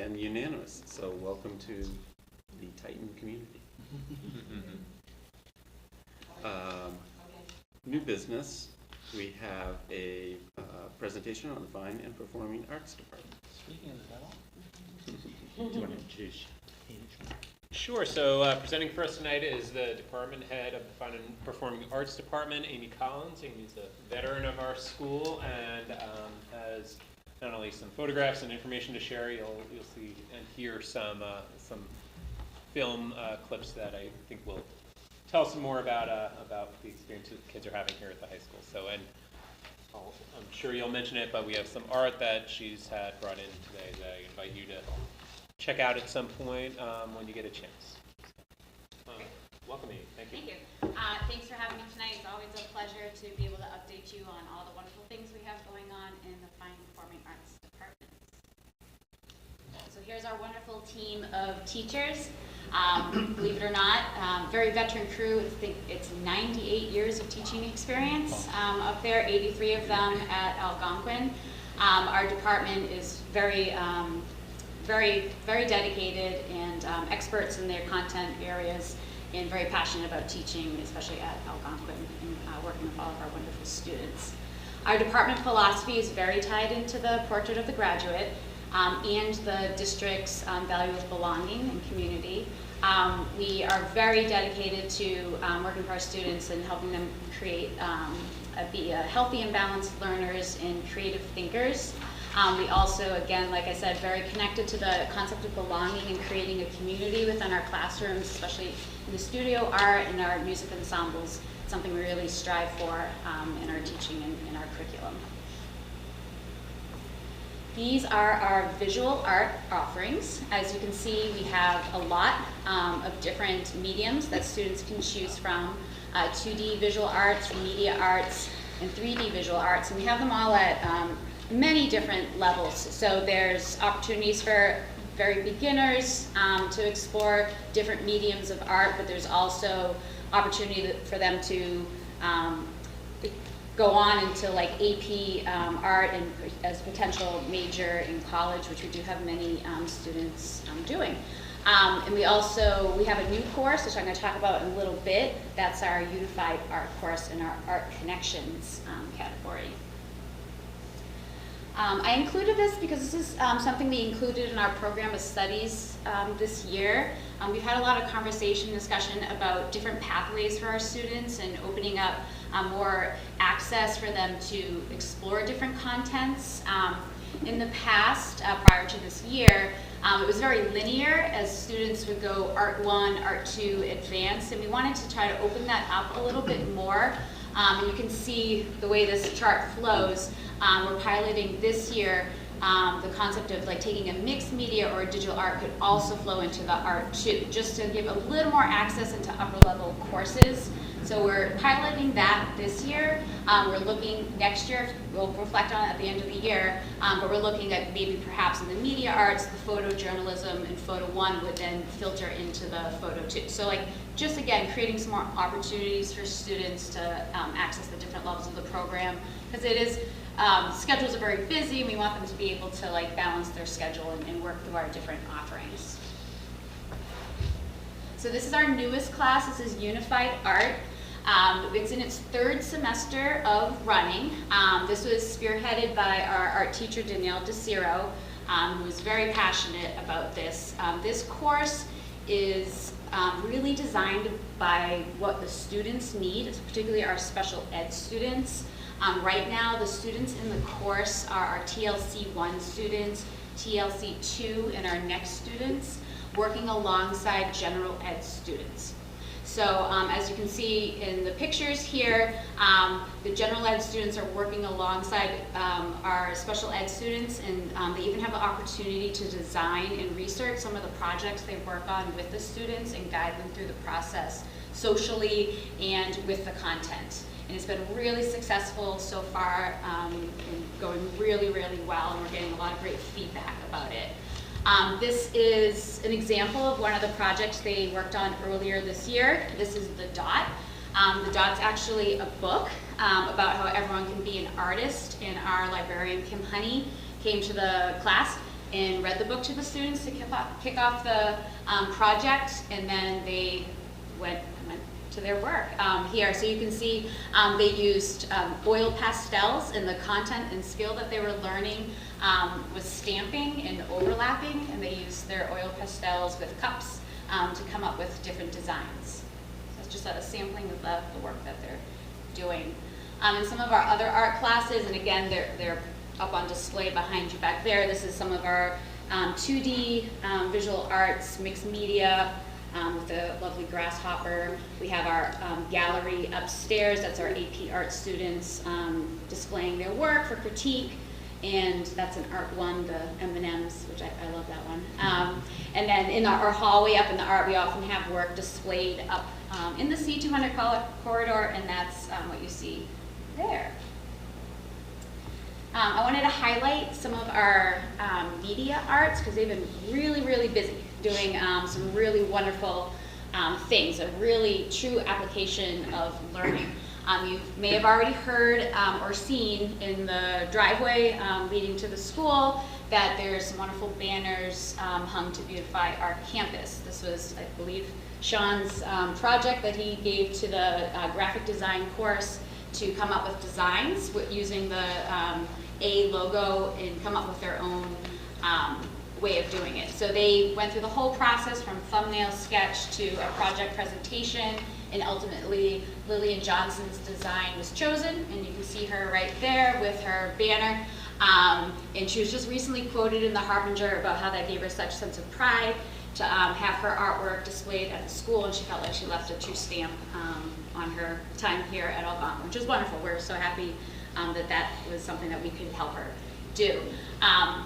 And unanimous, so welcome to the Titan community. New business, we have a presentation on the Fine and Performing Arts Department. Speaking of the devil. Do you want to introduce? Sure. So presenting for us tonight is the department head of the Fine and Performing Arts Department, Amy Collins. Amy's a veteran of our school and has not only some photographs and information to share. You'll see and hear some film clips that I think will tell some more about the experience that kids are having here at the high school. So I'm sure you'll mention it, but we have some art that she's had brought in today that I invite you to check out at some point when you get a chance. Welcome, Amy. Thank you. Thank you. Thanks for having me tonight. It's always a pleasure to be able to update you on all the wonderful things we have going on in the Fine and Performing Arts Department. So here's our wonderful team of teachers. Believe it or not, very veteran crew. I think it's 98 years of teaching experience up there, 83 of them at Algonquin. Our department is very dedicated and experts in their content areas and very passionate about teaching, especially at Algonquin, and working with all of our wonderful students. Our department philosophy is very tied into the portrait of the graduate and the district's value of belonging and community. We are very dedicated to working with our students and helping them create, be healthy and balanced learners and creative thinkers. We also, again, like I said, very connected to the concept of belonging and creating a community within our classrooms, especially in the studio art and our music ensembles, something we really strive for in our teaching and in our curriculum. These are our visual art offerings. As you can see, we have a lot of different mediums that students can choose from, 2D visual arts, media arts, and 3D visual arts, and we have them all at many different levels. So there's opportunities for very beginners to explore different mediums of art, but there's also opportunity for them to go on into like AP art and as a potential major in college, which we do have many students doing. And we have a new course, which I'm going to talk about in a little bit. That's our Unified Art course in our Art Connections category. I included this because this is something we included in our program of studies this year. We've had a lot of conversation and discussion about different pathways for our students and opening up more access for them to explore different contents. In the past, prior to this year, it was very linear as students would go Art 1, Art 2, Advanced, and we wanted to try to open that up a little bit more. And you can see the way this chart flows. We're piloting this year the concept of like taking a mixed media or a digital art could also flow into the Art 2, just to give a little more access into upper level courses. So we're piloting that this year. We're looking next year, we'll reflect on it at the end of the year, but we're looking at maybe perhaps in the media arts, the photojournalism and Photo 1 would then filter into the Photo 2. So like just again, creating some more opportunities for students to access the different levels of the program, because it is, schedules are very busy and we want them to be able to like balance their schedule and work through our different offerings. So this is our newest class, this is Unified Art. It's in its third semester of running. This was spearheaded by our art teacher, Danielle DeCiro, who was very passionate about this. This course is really designed by what the students need, particularly our special ed students. Right now, the students in the course are our TLC 1 students, TLC 2, and our next students, working alongside general ed students. So as you can see in the pictures here, the general ed students are working alongside our special ed students, and they even have the opportunity to design and research some of the projects they work on with the students and guide them through the process socially and with the content. And it's been really successful so far and going really, really well, and we're getting a lot of great feedback about it. This is an example of one of the projects they worked on earlier this year. This is The Dot. The Dot's actually a book about how everyone can be an artist, and our librarian, Kim Honey, came to the class and read the book to the students to kick off the project, and then they went to their work here. So you can see they used oil pastels, and the content and skill that they were learning was stamping and overlapping, and they used their oil pastels with cups to come up with different designs. So it's just a sampling of the work that they're doing. In some of our other art classes, and again, they're up on display behind you back there. This is some of our 2D visual arts, mixed media, with the lovely grasshopper. We have our gallery upstairs. That's our AP art students displaying their work for critique. And that's an art one, the M&Ms, which I love that one. And then in our hallway up in the art, we often have work displayed up in the C200 corridor, and that's what you see there. I wanted to highlight some of our media arts because they've been really, really busy doing some really wonderful things, a really true application of learning. You may have already heard or seen in the driveway leading to the school that there's some wonderful banners hung to beautify our campus. This was, I believe, Sean's project that he gave to the graphic design course to come up with designs using the A logo and come up with their own way of doing it. So they went through the whole process from thumbnail sketch to a project presentation, and ultimately Lillian Johnson's design was chosen, and you can see her right there with her banner. And she was just recently quoted in the Harbinger about how that gave her such sense of pride to have her artwork displayed at the school, and she felt like she left a true stamp on her time here at Algonquin, which is wonderful. We're so happy that was something that we could help her do.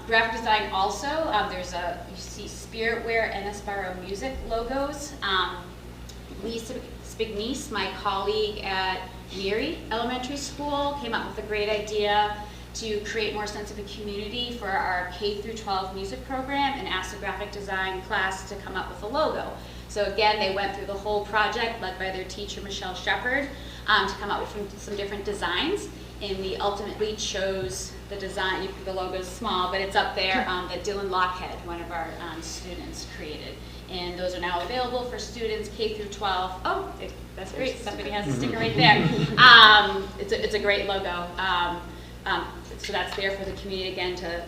Graphic design also, you see Spirit Wear and Aspiro Music logos. Lisa Spignese, my colleague at Neary Elementary School, came up with a great idea to create more sense of a community for our K through 12 music program and asked the graphic design class to come up with a logo. So again, they went through the whole project led by their teacher, Michelle Shepard, to come up with some different designs. And we ultimately chose the design, the logo's small, but it's up there, that Dylan Lockhead, one of our students, created. And those are now available for students K through 12. Oh, that's great, somebody has a sticker right there. It's a great logo. So that's there for the community again to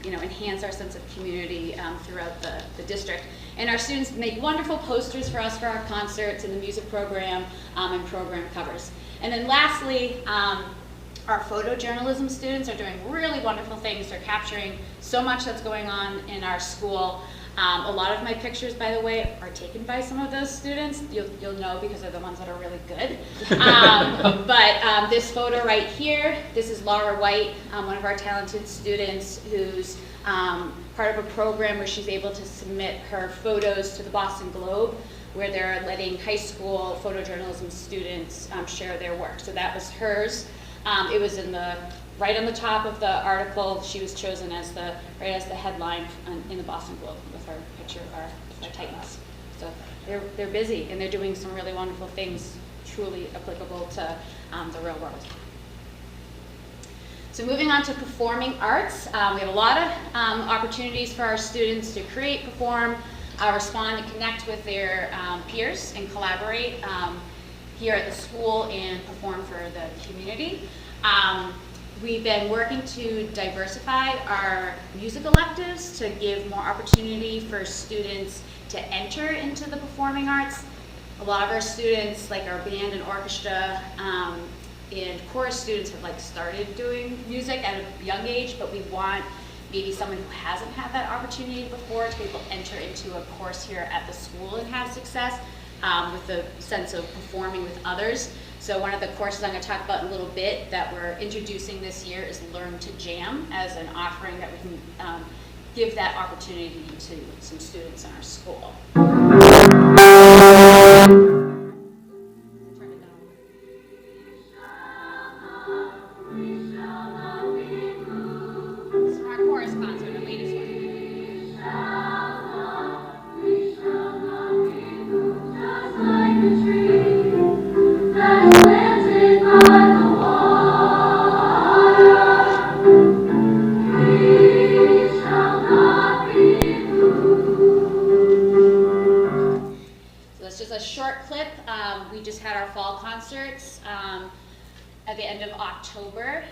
enhance our sense of community throughout the district. And our students make wonderful posters for us for our concerts and the music program and program covers. And then lastly, our photojournalism students are doing really wonderful things. They're capturing so much that's going on in our school. A lot of my pictures, by the way, are taken by some of those students. You'll know because they're the ones that are really good. But this photo right here, this is Laura White, one of our talented students who's part of a program where she's able to submit her photos to the Boston Globe, where they're letting high school photojournalism students share their work. So that was hers. It was right on the top of the article. She was chosen as the headline in the Boston Globe with her picture of our Titans. So they're busy and they're doing some really wonderful things, truly applicable to the real world. So moving on to performing arts, we have a lot of opportunities for our students to create, perform, respond, and connect with their peers and collaborate here at the school and perform for the community. We've been working to diversify our music electives to give more opportunity for students to enter into the performing arts. A lot of our students, like our band and orchestra and chorus students, have started doing music at a young age, but we want maybe someone who hasn't had that opportunity before to be able to enter into a course here at the school and have success with the sense of performing with others. So one of the courses I'm going to talk about in a little bit that we're introducing this year is Learn to Jam as an offering that we can give that opportunity to some students in our school. This is our chorus concert, the latest one. We shall not had our fall concerts at the end of October,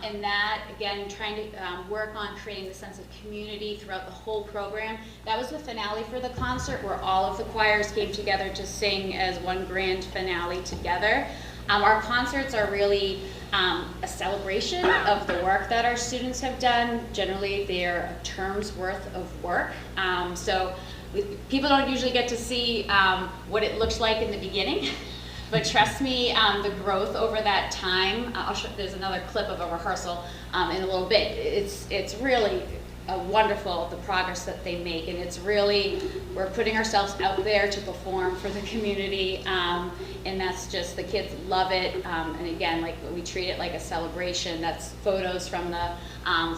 and that, again, trying to work on creating the sense of community throughout the whole program. That was the finale for the concert, where all of the choirs came together to sing as one grand finale together. Our concerts are really a celebration of the work that our students have done. Generally, they're a term's worth of work. People don't usually get to see what it looks like in the beginning. But trust me, the growth over that time, there's another clip of a rehearsal in a little bit. It's really wonderful, the progress that they make, and it's really, we're putting ourselves out there to perform for the community, and that's just, the kids love it, and again, like, we treat it like a celebration. That's photos from the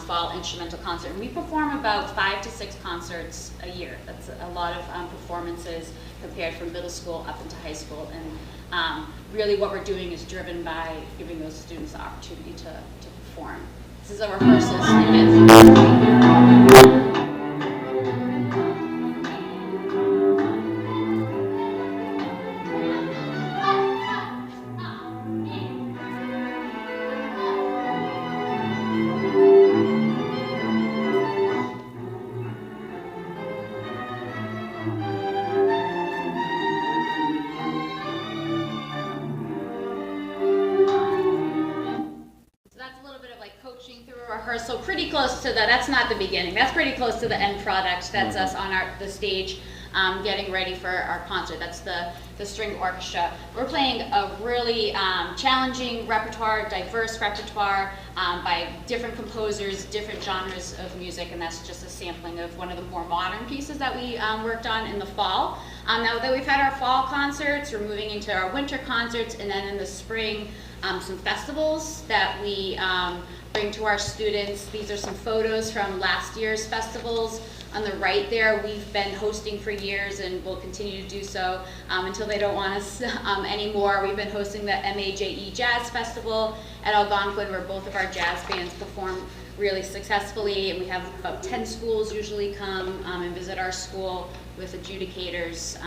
fall instrumental concert. And we perform about 5 to 6 concerts a year. That's a lot of performances compared from middle school up into high school, and really what we're doing is driven by giving those students the opportunity to perform. This is a rehearsal snippet. So pretty close to that's not the beginning. That's pretty close to the end product. That's us on the stage getting ready for our concert. That's the string orchestra. We're playing a really challenging repertoire, diverse repertoire by different composers, different genres of music, and that's just a sampling of one of the more modern pieces that we worked on in the fall. Now that we've had our fall concerts, we're moving into our winter concerts, and then in the spring, some festivals that we bring to our students. These are some photos from last year's festivals. On the right there, we've been hosting for years and will continue to do so until they don't want us anymore. We've been hosting the MAJE Jazz Festival at Algonquin, where both of our jazz bands perform really successfully, and we have about 10 schools usually come and visit our school with adjudicators,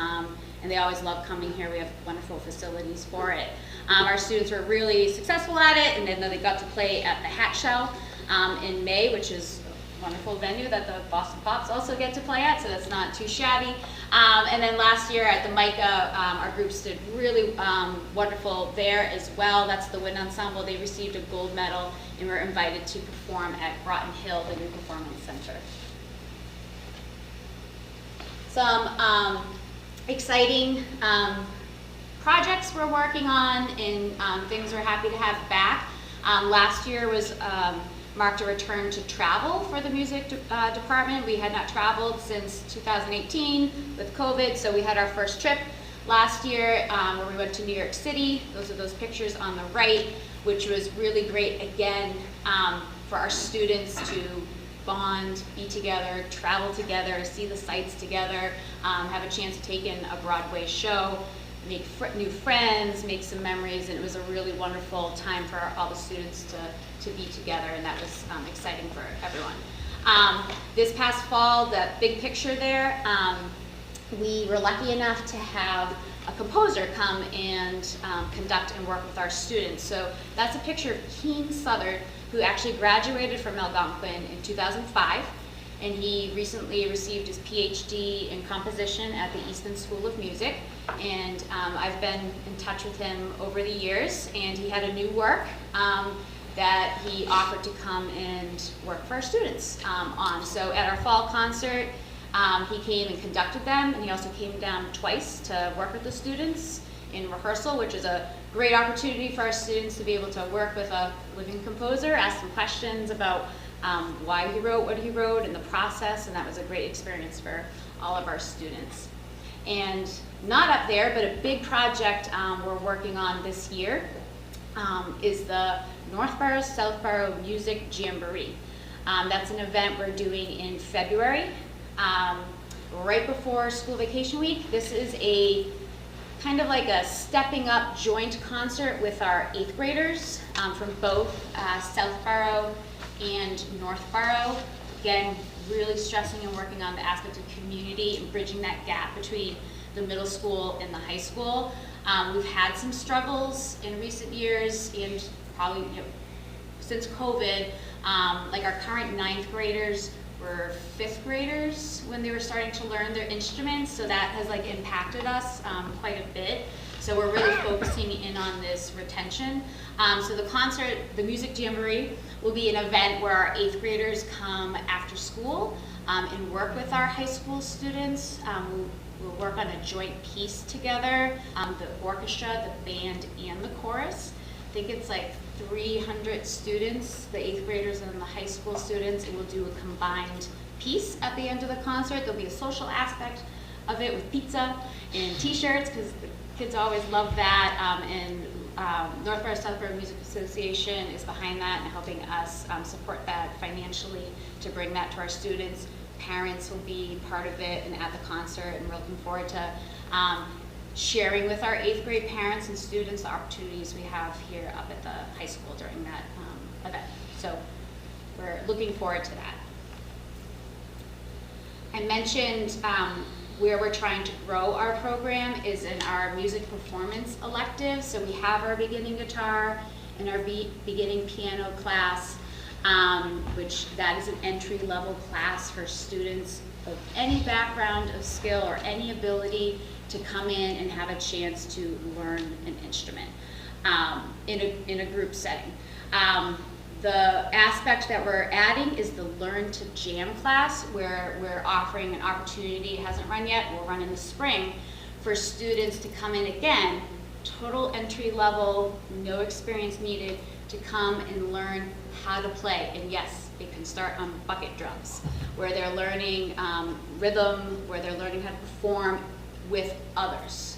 and they always love coming here. We have wonderful facilities for it. Our students were really successful at it, and then they got to play at the Hat Shell in May, which is a wonderful venue that the Boston Pops also get to play at, so that's not too shabby. And then last year at the MICA, our groups did really wonderful there as well. That's the Wind Ensemble. They received a gold medal and were invited to perform at Groton Hill, the new performance center. Some exciting projects we're working on and things we're happy to have back. Last year was marked a return to travel for the music department. We had not traveled since 2018 with COVID, so we had our first trip last year where we went to New York City. Those are those pictures on the right, which was really great, again, for our students to bond, be together, travel together, see the sights together, have a chance to take in a Broadway show, make new friends, make some memories, and it was a really wonderful time for all the students to be together, and that was exciting for everyone. This past fall, that big picture there, we were lucky enough to have a composer come and conduct and work with our students. So that's a picture of Keen Southard, who actually graduated from Algonquin in 2005, and he recently received his PhD in composition at the Easton School of Music. And I've been in touch with him over the years, and he had a new work that he offered to come and work for our students on. So at our fall concert, he came and conducted them, and he also came down twice to work with the students in rehearsal, which is a great opportunity for our students to be able to work with a living composer, ask some questions about why he wrote what he wrote and the process, and that was a great experience for all of our students. And not up there, but a big project we're working on this year is the Northborough Southborough Music Jamboree. That's an event we're doing in February, right before school vacation week. This is a kind of like a stepping up joint concert with our 8th graders from both Southborough and Northborough. Again, really stressing and working on the aspect of community and bridging that gap between the middle school and the high school. We've had some struggles in recent years, and probably since COVID. Like our current 9th graders were 5th graders when they were starting to learn their instruments, so that has like impacted us quite a bit. So we're really focusing in on this retention. So the concert, the Music Jamboree, will be an event where our 8th graders come after school and work with our high school students. We'll work on a joint piece together, the orchestra, the band, and the chorus. I think it's like 300 students, the 8th graders and the high school students, and we'll do a combined piece at the end of the concert. There'll be a social aspect of it with pizza and t-shirts, because the kids always love that, and Northborough Southborough Music Association is behind that and helping us support that financially to bring that to our students. Parents will be part of it and at the concert, and we're looking forward to sharing with our 8th grade parents and students the opportunities we have here up at the high school during that event. So we're looking forward to that. I mentioned where we're trying to grow our program is in our music performance elective. So we have our beginning guitar and our beginning piano class, which that is an entry-level class for students of any background of skill or any ability to come in and have a chance to learn an instrument in a group setting. The aspect that we're adding is the Learn to Jam class, where we're offering an opportunity, it hasn't run yet, we'll run in the spring, for students to come in again, total entry level, no experience needed, to come and learn how to play. And yes, it can start on bucket drums, where they're learning rhythm, where they're learning how to perform with others.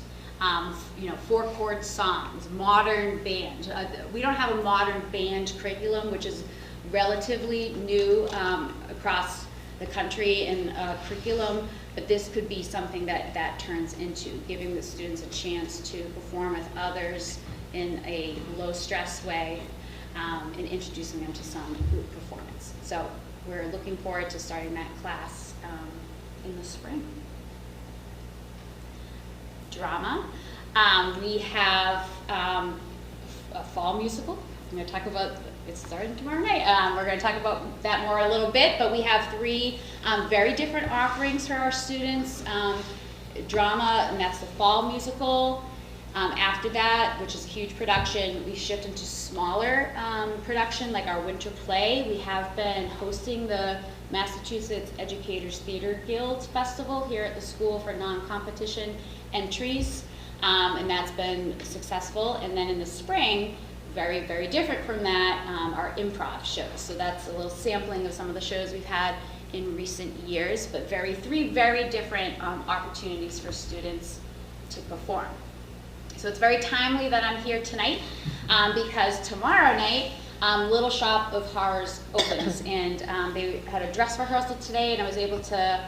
4-chord songs, modern band. We don't have a modern band curriculum, which is relatively new across the country in curriculum, but this could be something that turns into giving the students a chance to perform with others in a low-stress way, and introducing them to some group performance. So we're looking forward to starting that class in the spring. Drama. We have a fall musical. I'm going to talk about, it's starting tomorrow night. We're going to talk about that more a little bit, but we have 3 very different offerings for our students. Drama, and that's the fall musical. After that, which is a huge production, we shift into smaller production, like our winter play. We have been hosting the Massachusetts Educators Theater Guild Festival here at the school for non-competition entries, and that's been successful. And then in the spring, very, very different from that, our improv shows. So that's a little sampling of some of the shows we've had in recent years, but 3 very different opportunities for students to perform. So it's very timely that I'm here tonight, because tomorrow night, Little Shop of Horrors opens, and they had a dress rehearsal today, and I was able to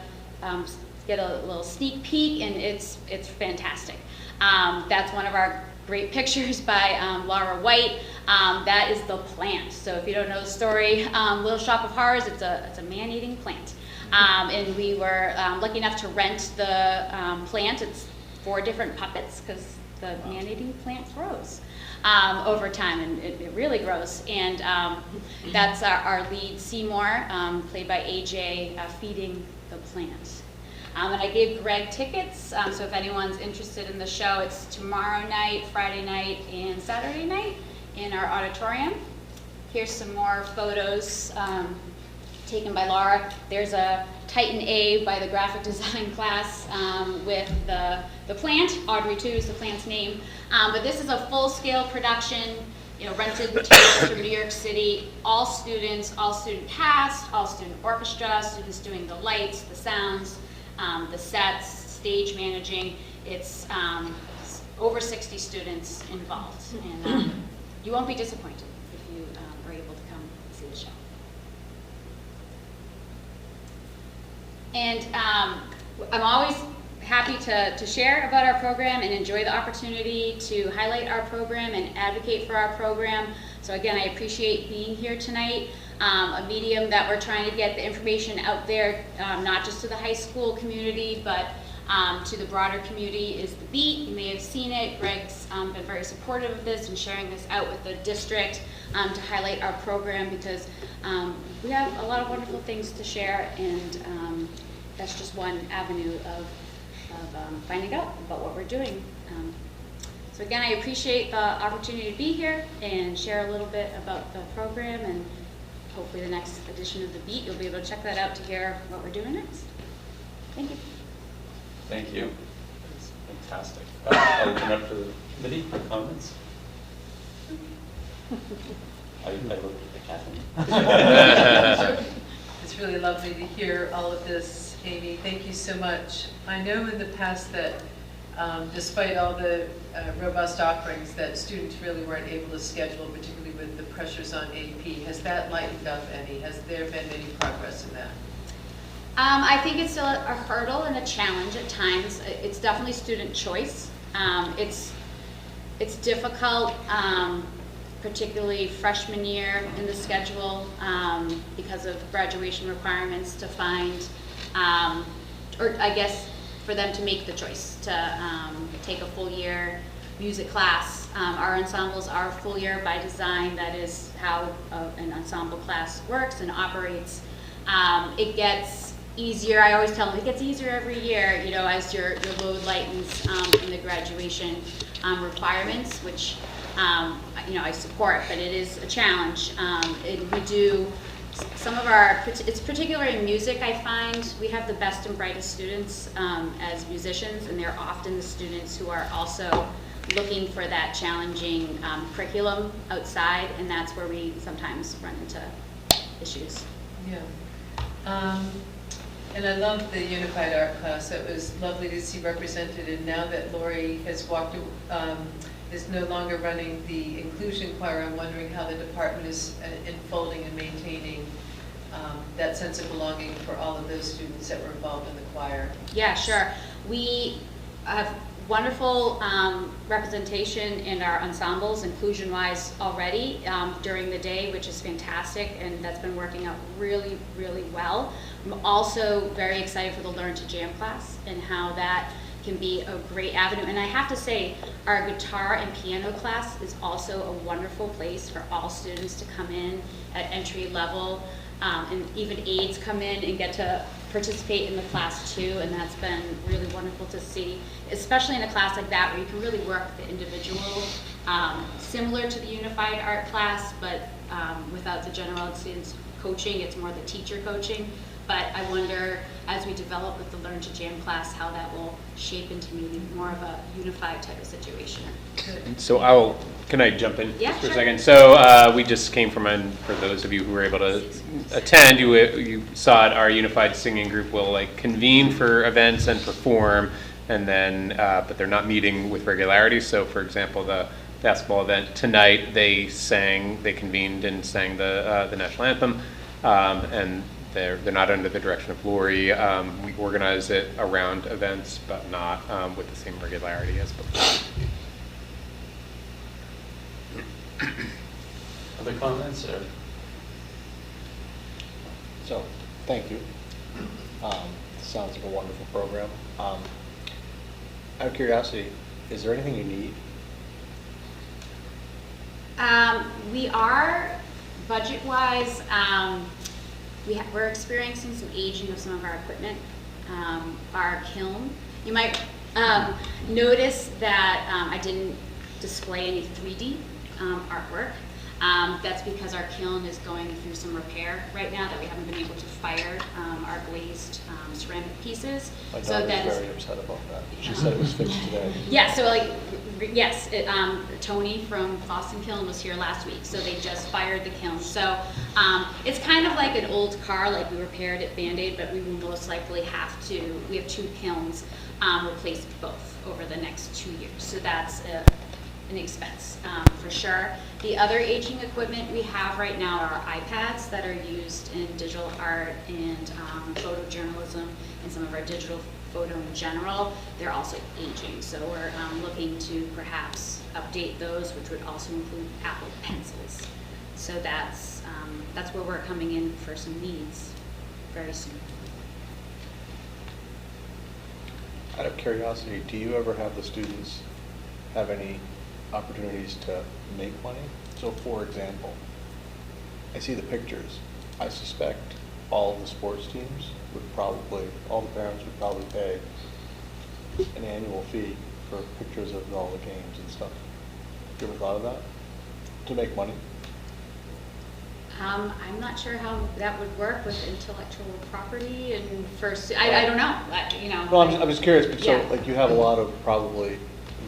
get a little sneak peek, and it's fantastic. That's one of our great pictures by Laura White. That is the plant. So if you don't know the story, Little Shop of Horrors, it's a man-eating plant. And we were lucky enough to rent the plant. It's 4 different puppets, because the man-eating plant grows over time, and it really grows. And that's our lead, Seymour, played by AJ, feeding the plant. And I gave Greg tickets, so if anyone's interested in the show, it's tomorrow night, Friday night, and Saturday night in our auditorium. Here's some more photos taken by Laura. There's a Titan A by the graphic design class with the plant. Audrey, too, is the plant's name. But this is a full-scale production, rented materials from New York City. All students, all student cast, all student orchestra, students doing the lights, the sounds, the sets, stage managing. It's over 60 students involved. And you won't be disappointed if you are able to come see the show. And I'm always happy to share about our program and enjoy the opportunity to highlight our program and advocate for our program. So again, I appreciate being here tonight. a medium that we're trying to get the information out there, not just to the high school community, but to the broader community, is the Beat. You may have seen it. Greg's been very supportive of this and sharing this out with the district to highlight our program, because we have a lot of wonderful things to share, and that's just one avenue of finding out about what we're doing. So again, I appreciate the opportunity to be here and share a little bit about the program, and hopefully the next edition of the Beat, you'll be able to check that out to hear what we're doing next. Thank you. Thank you. That's fantastic. I'll open up to the committee for comments. I look at Kathleen. It's really lovely to hear all of this, Amy. Thank you so much. I know in the past that despite all the robust offerings, that students really weren't able to schedule, particularly with the pressures on AP. Has that lightened up any? Has there been any progress in that? I think it's still a hurdle and a challenge at times. It's definitely student choice. It's difficult, particularly freshman year in the schedule, because of graduation requirements, to find, or I guess for them to make the choice to take a full year music class. Our ensembles are full year by design. That is how an ensemble class works and operates. It gets easier. I always tell them it gets easier every year, you know, as your load lightens in the graduation requirements, which you know, I support, but it is a challenge. We do some of our, it's particularly in music, I find we have the best and brightest students as musicians, and they're often the students who are also looking for that challenging curriculum outside, and that's where we sometimes run into issues. Yeah. And I love the Unified Art class. It was lovely to see represented, and now that Lori has is no longer running the inclusion choir, I'm wondering how the department is enfolding and maintaining that sense of belonging for all of those students that were involved in the choir. Yeah, sure. We have wonderful representation in our ensembles, inclusion-wise, already during the day, which is fantastic, and that's been working out really, really well. I'm also very excited for the Learn to Jam class and how that can be a great avenue. And I have to say, our guitar and piano class is also a wonderful place for all students to come in at entry level, and even aides come in and get to participate in the class too, and that's been really wonderful to see, especially in a class like that where you can really work with the individual, similar to the Unified Art class, but without the general ed students coaching. It's more the teacher coaching. But I wonder, as we develop with the Learn to Jam class, how that will shape into maybe more of a unified type of situation. So can I jump in Yeah, just for sure. a second? So we just came from, for those of you who were able to attend, you saw it, our unified singing group will like convene for events and perform, and then, but they're not meeting with regularity. So for example, the basketball event tonight, they convened and sang the national anthem, and they're not under the direction of Lori. We organize it around events, but not with the same regularity as before. Other comments? Or? So, thank you. Sounds like a wonderful program. Out of curiosity, is there anything you need? We are, budget-wise, we're experiencing some aging of some of our equipment. Our kiln, you might notice that I didn't display any 3D artwork. That's because our kiln is going through some repair right now that we haven't been able to fire our glazed ceramic pieces. My So daughter's that's very upset about that. She said it was fixed today. yeah. So like yes, Tony from Boston Kiln was here last week, so they just fired the kiln. So it's kind of like an old car, like we repaired at Band-Aid, but we will most likely have to. We have 2 kilns, replace both over the next 2 years. So that's an expense for sure. The other aging equipment we have right now are iPads that are used in digital art and photojournalism and some of our digital photo in general. They're also aging, so we're looking to perhaps update those, which would also include Apple Pencils. So that's where we're coming in for some needs very soon. Out of curiosity, do you ever have the students have any opportunities to make money? So for example, I see the pictures. I suspect all of the sports teams would probably, all the parents would probably pay an annual fee for pictures of all the games and stuff. You ever thought of that? To make money? I'm not sure how that would work with intellectual property and first, I don't know, you know. No, I'm just curious, because so, Yeah. like, you have a lot of probably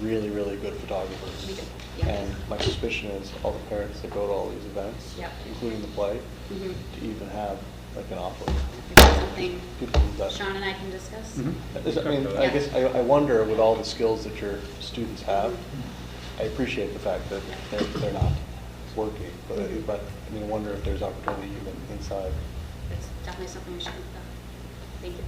really, really good photographers. We do, yeah. And my suspicion is all the parents that go to all these events, Yep. including the play, Mhm. to even have like an offer. That's something People do that. Sean and I can discuss. I mean, I Yeah. guess, I wonder with all the skills that your students have, I appreciate the fact that they're not working, but I mean, I wonder if there's opportunity even inside. It's definitely something we should think about. Thank you.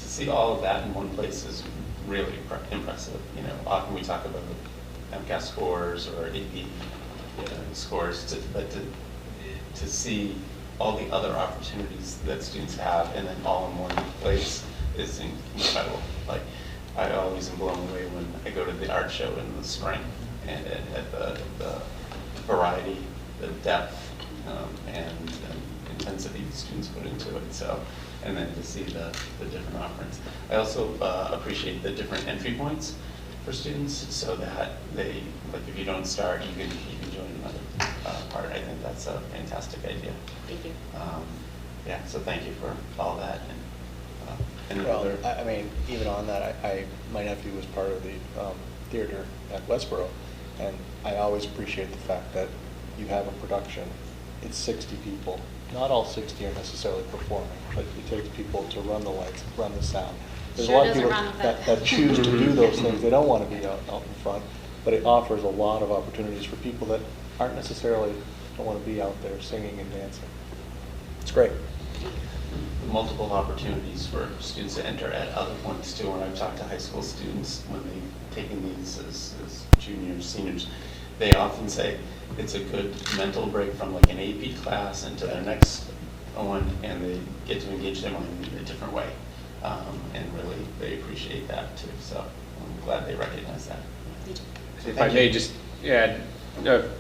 To see all of that in one place is really impressive. You know, often we talk about MCAS scores or AP scores, but to see all the other opportunities that students have and then all in one place is incredible. Like, I always am blown away when I go to the art show in the spring and at the variety, the depth, and intensity the students put into it. So, and then to see the different offerings. I also appreciate the different entry points for students, so that they, like, if you don't start, you can join another part. I think that's a fantastic idea. Thank you. Yeah, so thank you for all that. And Well, other, I mean, even on that, my nephew was part of the theater at Westboro, and I always appreciate the fact that you have a production, it's 60 people. Not all 60 are necessarily performing, but it takes people to run the lights, run the sound. There's a Sure lot of doesn't people run without that choose to do those things. They don't want to be out in front, but it offers a lot of opportunities for people that aren't necessarily, don't want to be out there singing and dancing. It's great. multiple opportunities for students to enter at other points too. When I've talked to high school students, when they've taken these as juniors, seniors, they often say it's a good mental break from like an AP class into their next one, and they get to engage their mind in a different way. And really, they appreciate that too. So I'm glad they recognize that. If I may just add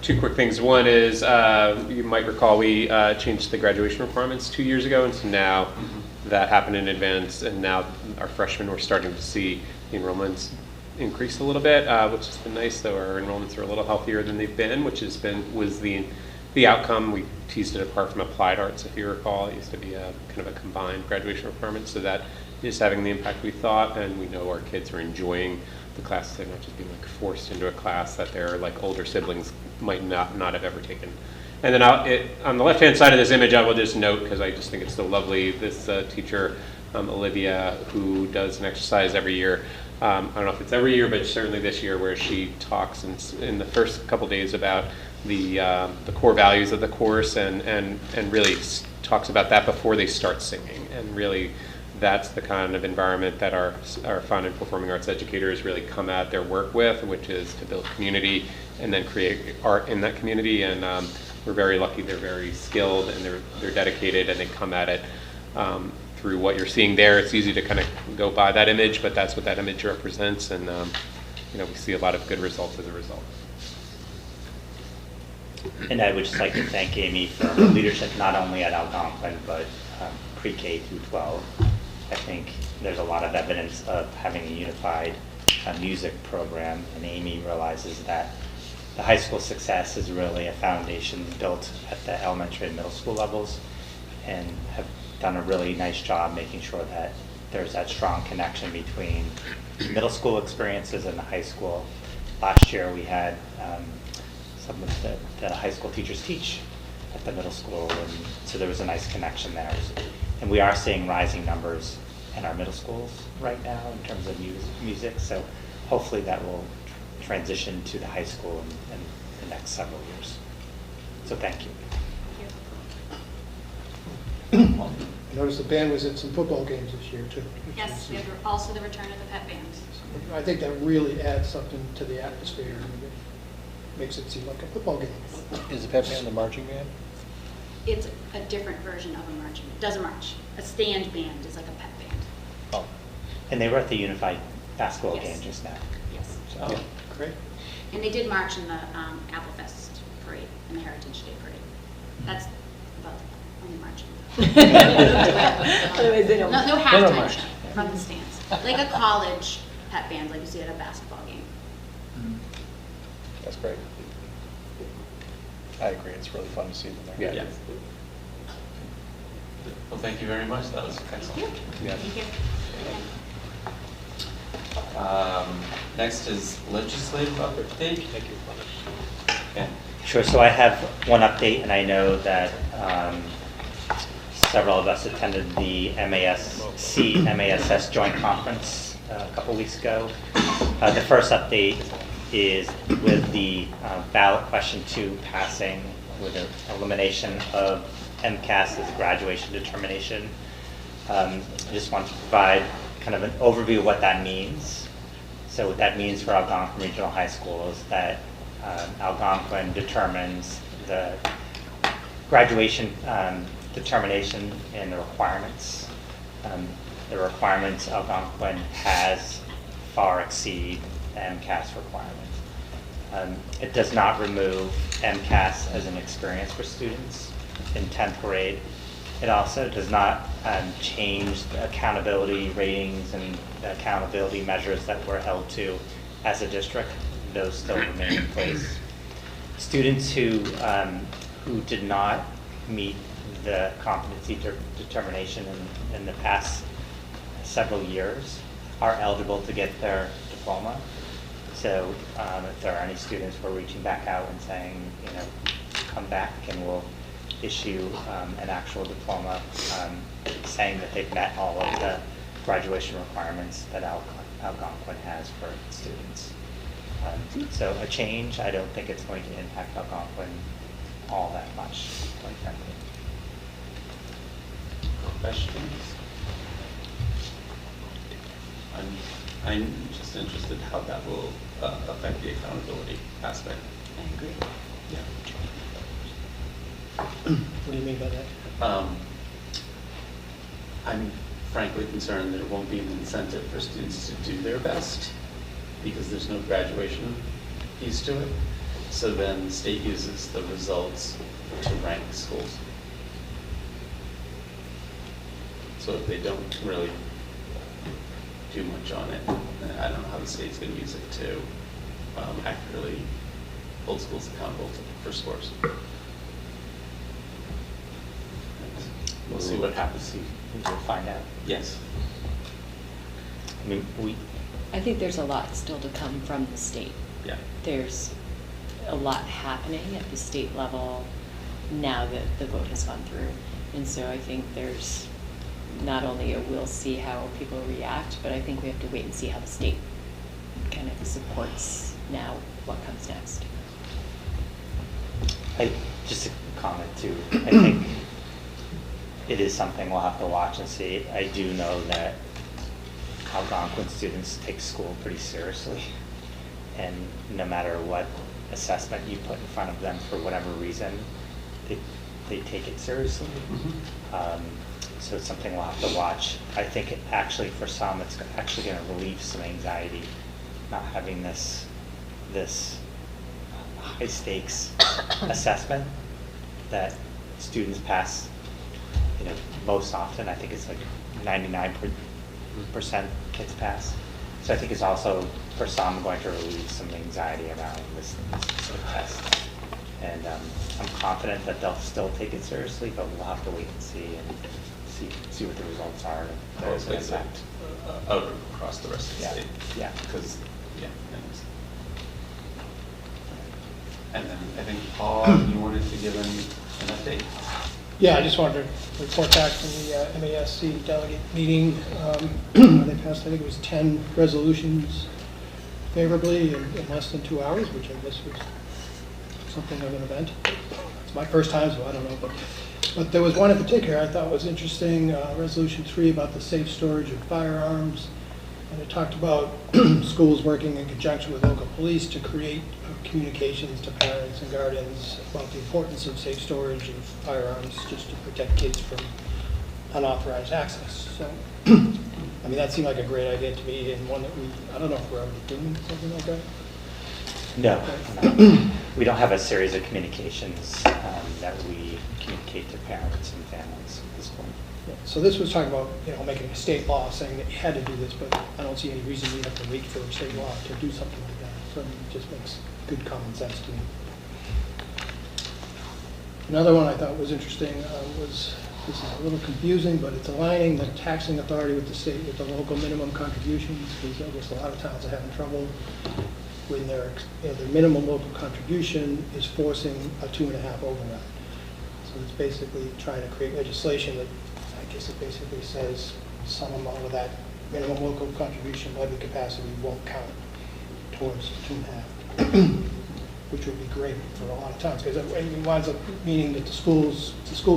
two quick things. One is, you might recall we changed the graduation requirements 2 years ago, and so now that happened in advance, and now our freshmen, we're starting to see the enrollments increase a little bit, which has been nice, though our enrollments are a little healthier than they've been, which was the outcome. We teased it apart from applied arts, if you recall. It used to be a kind of a combined graduation requirement, so that is having the impact we thought, and we know our kids are enjoying the classes. They're not just being like forced into a class that their like older siblings might not have ever taken. And then on the left-hand side of this image, I will just note, because I just think it's so lovely, this teacher, Olivia, who does an exercise every year. I don't know if it's every year, but certainly this year, where she talks in the first couple days about the core values of the course, and really talks about that before they start singing. And really, that's the kind of environment that our fine and performing arts educators really come at their work with, which is to build community and then create art in that community. And we're very lucky; they're very skilled and they're dedicated, and they come at it through what you're seeing there. It's easy to kind of go by that image, but that's what that image represents, and we see a lot of good results as a result. And I would just like to thank Amy for her leadership, not only at Algonquin, but pre-K through 12. I think there's a lot of evidence of having a unified music program, and Amy realizes that the high school success is really a foundation built at the elementary and middle school levels, and have done a really nice job making sure that there's that strong connection between middle school experiences and the high school. Last year we had some of the high school teachers teach at the middle school, and so there was a nice connection there. And we are seeing rising numbers in our middle schools right now in terms of music, so hopefully that will transition to the high school in the next several years. So thank you. I noticed the band was at some football games this year too. Yes, we have also the return of the pet band. I think that really adds something to the atmosphere. makes it seem like a football game. Is the pep band the marching band? It's a different version of a marching, doesn't march. A stand band is like a pep band. Oh, And they were at the Unified basketball Yes. game just now. Yes. So, great. And they did march in the Apple Fest parade, in the Heritage Day parade. That's about the only marching. Otherwise they don't. No No, no halftime march. show from the stands. Like a college pep band, like you see at a basketball game. That's great. I agree, it's really fun to see them there. Yeah. Well, thank you very much. That was excellent. Yeah. Thank you. Next is legislative update. Thank you. Okay. Sure, so I have one update, and I know that several of us attended the MASC-MASS joint conference a couple weeks ago. The first update is with the ballot question 2 passing with the elimination of MCAS as a graduation determination. I just want to provide kind of an overview of what that means. So what that means for Algonquin Regional High School is that Algonquin determines the graduation determination and the requirements. The requirements Algonquin has far exceed the MCAS requirement. It does not remove MCAS as an experience for students in 10th grade. It also does not change the accountability ratings and the accountability measures that we're held to as a district. Those still remain in place. Students who did not meet the competency determination in the past several years are eligible to get their diploma. So if there are any students, we're reaching back out and saying, come back and we'll issue an actual diploma saying that they've met all of the graduation requirements that Algonquin has for its students. So a change, I don't think it's going to impact Algonquin all that much, quite frankly. Questions? I'm just interested how that will affect the accountability aspect. I agree. What do you mean by that? I'm frankly concerned there won't be an incentive for students to do their best because there's no graduation piece to it. So then the state uses the results to rank schools. So if they don't really do much on it, then I don't know how the state's going to use it to accurately hold schools accountable for scores. We'll see what happens. We'll find out. Yes. I mean, I think there's a lot still to come from the state. Yeah. There's a lot happening at the state level now that the vote has gone through. And so I think there's not only we'll see how people react, but I think we have to wait and see how the state kind of supports now what comes next. Just a comment too. I think it is something we'll have to watch and see. I do know that Algonquin students take school pretty seriously, and no matter what assessment you put in front of them for whatever reason, they take it seriously. Mm-hmm. So it's something we'll have to watch. I think actually for some, it's actually going to relieve some anxiety, not having this high stakes assessment that students pass. Most often, I think it's like 99% kids pass. So I think it's also for some going to relieve some anxiety around this sort of test. And I'm confident that they'll still take it seriously, but we'll have to wait and see what the results are. Well, it's like out across the rest of the state. Yeah. Because, anyways. And then I think, Paul, you wanted to give an update? Yeah, I just wanted to report back from the MASC delegate meeting. They passed, I think it was 10 resolutions favorably in less than 2 hours, which I guess was something of an event. It's my first time, so I don't know, but there was one in particular I thought was interesting, Resolution 3 about the safe storage of firearms. And it talked about schools working in conjunction with local police to create communications to parents and guardians about the importance of safe storage of firearms just to protect kids from unauthorized access. So, I mean, that seemed like a great idea to me, and one that I don't know if we're already doing something like that. No, we don't have a series of communications that we communicate to parents and families at this point. Yeah, so this was talking about, making a state law saying that you had to do this, but I don't see any reason you have to wait for a state law to do something like that. So it just makes good common sense to me. Another one I thought was interesting was, this is a little confusing, but it's aligning the taxing authority with the state with the local minimum contributions, because I guess a lot of towns are having trouble when their minimum local contribution is forcing a 2.5 override. So it's basically trying to create legislation that, I guess it basically says some amount of that minimum local contribution levy capacity won't count towards 2.5, which would be great for a lot of towns, because it winds up meaning that the school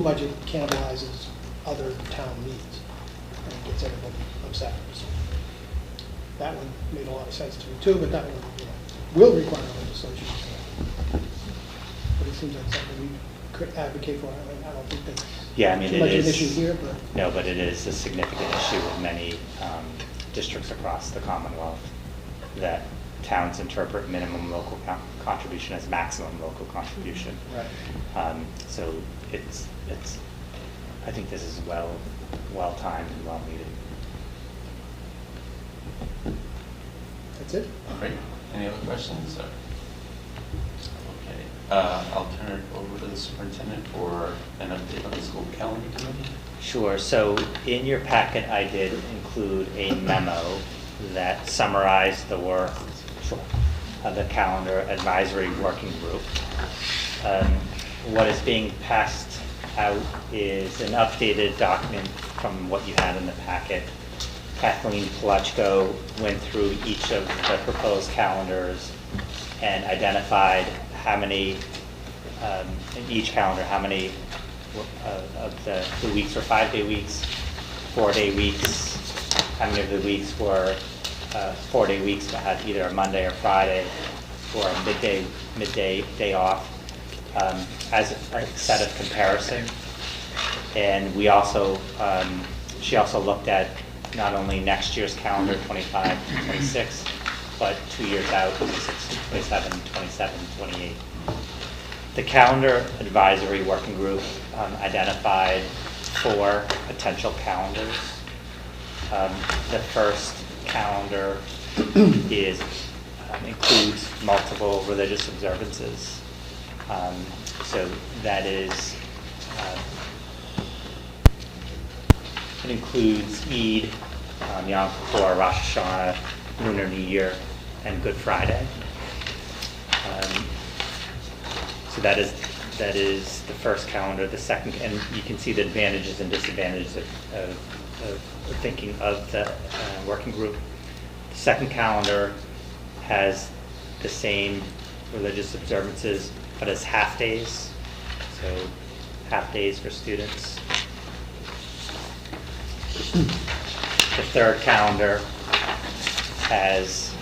budget cannibalizes other town needs, and it gets everybody upset. So that one made a lot of sense to me too, but that one will require legislation. But it seems like something we could advocate for. I mean, I don't think that's too much of an issue here, but no, but it is a significant issue with many districts across the Commonwealth, that towns interpret minimum local contribution as maximum local contribution. right. So it's I think this is well timed and well needed. That's it. All right, any other questions? Okay, I'll turn it over to the superintendent for an update on the school calendar committee. Sure. So in your packet, I did include a memo that summarized the work of the calendar advisory working group. What is being passed out is an updated document from what you had in the packet. Kathleen Palachko went through each of the proposed calendars and identified how many, in each calendar, how many of the weeks were 5-day weeks, 4-day weeks, how many of the weeks were 4-day weeks that had either a Monday or Friday or a midday day off, as a set of comparison. And we also, she also looked at not only next year's calendar, 25, 26, but 2 years out, 26, 27, 27, 28. The calendar advisory working group identified 4 potential calendars. The first calendar includes multiple religious observances. So that is, it includes Eid, Yom Kippur, Rosh Hashanah, Lunar New Year, and Good Friday. So that is the first calendar. The second, and you can see the advantages and disadvantages of thinking of the working group. The second calendar has the same religious observances, but as half days. So half days for students. The third calendar has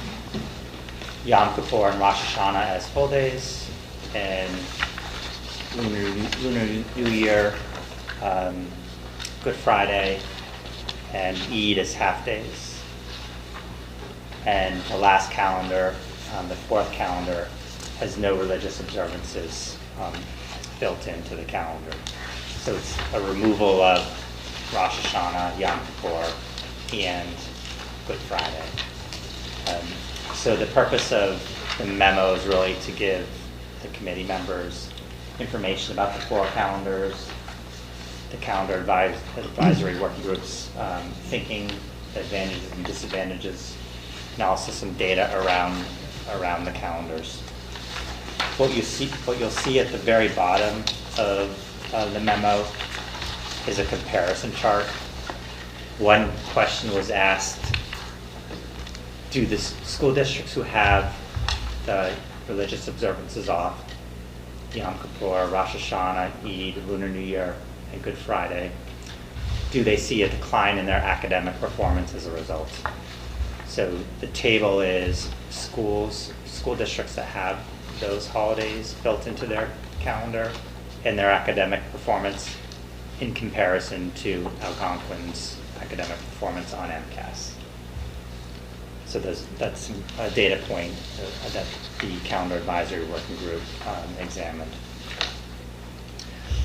Yom Kippur and Rosh Hashanah as full days, and Lunar New Year, Good Friday, and Eid as half days. And the last calendar, the fourth calendar, has no religious observances built into the calendar. So it's a removal of Rosh Hashanah, Yom Kippur, and Good Friday. So the purpose of the memo is really to give the committee members information about the 4 calendars, the calendar advisory working groups, thinking, the advantages and disadvantages, and also some data around the calendars. What you'll see at the very bottom of the memo is a comparison chart. One question was asked, do the school districts who have the religious observances off, Yom Kippur, Rosh Hashanah, Eid, Lunar New Year, and Good Friday, do they see a decline in their academic performance as a result? So the table is school districts that have those holidays built into their calendar and their academic performance in comparison to Algonquin's academic performance on MCAS. So that's a data point that the calendar advisory working group examined.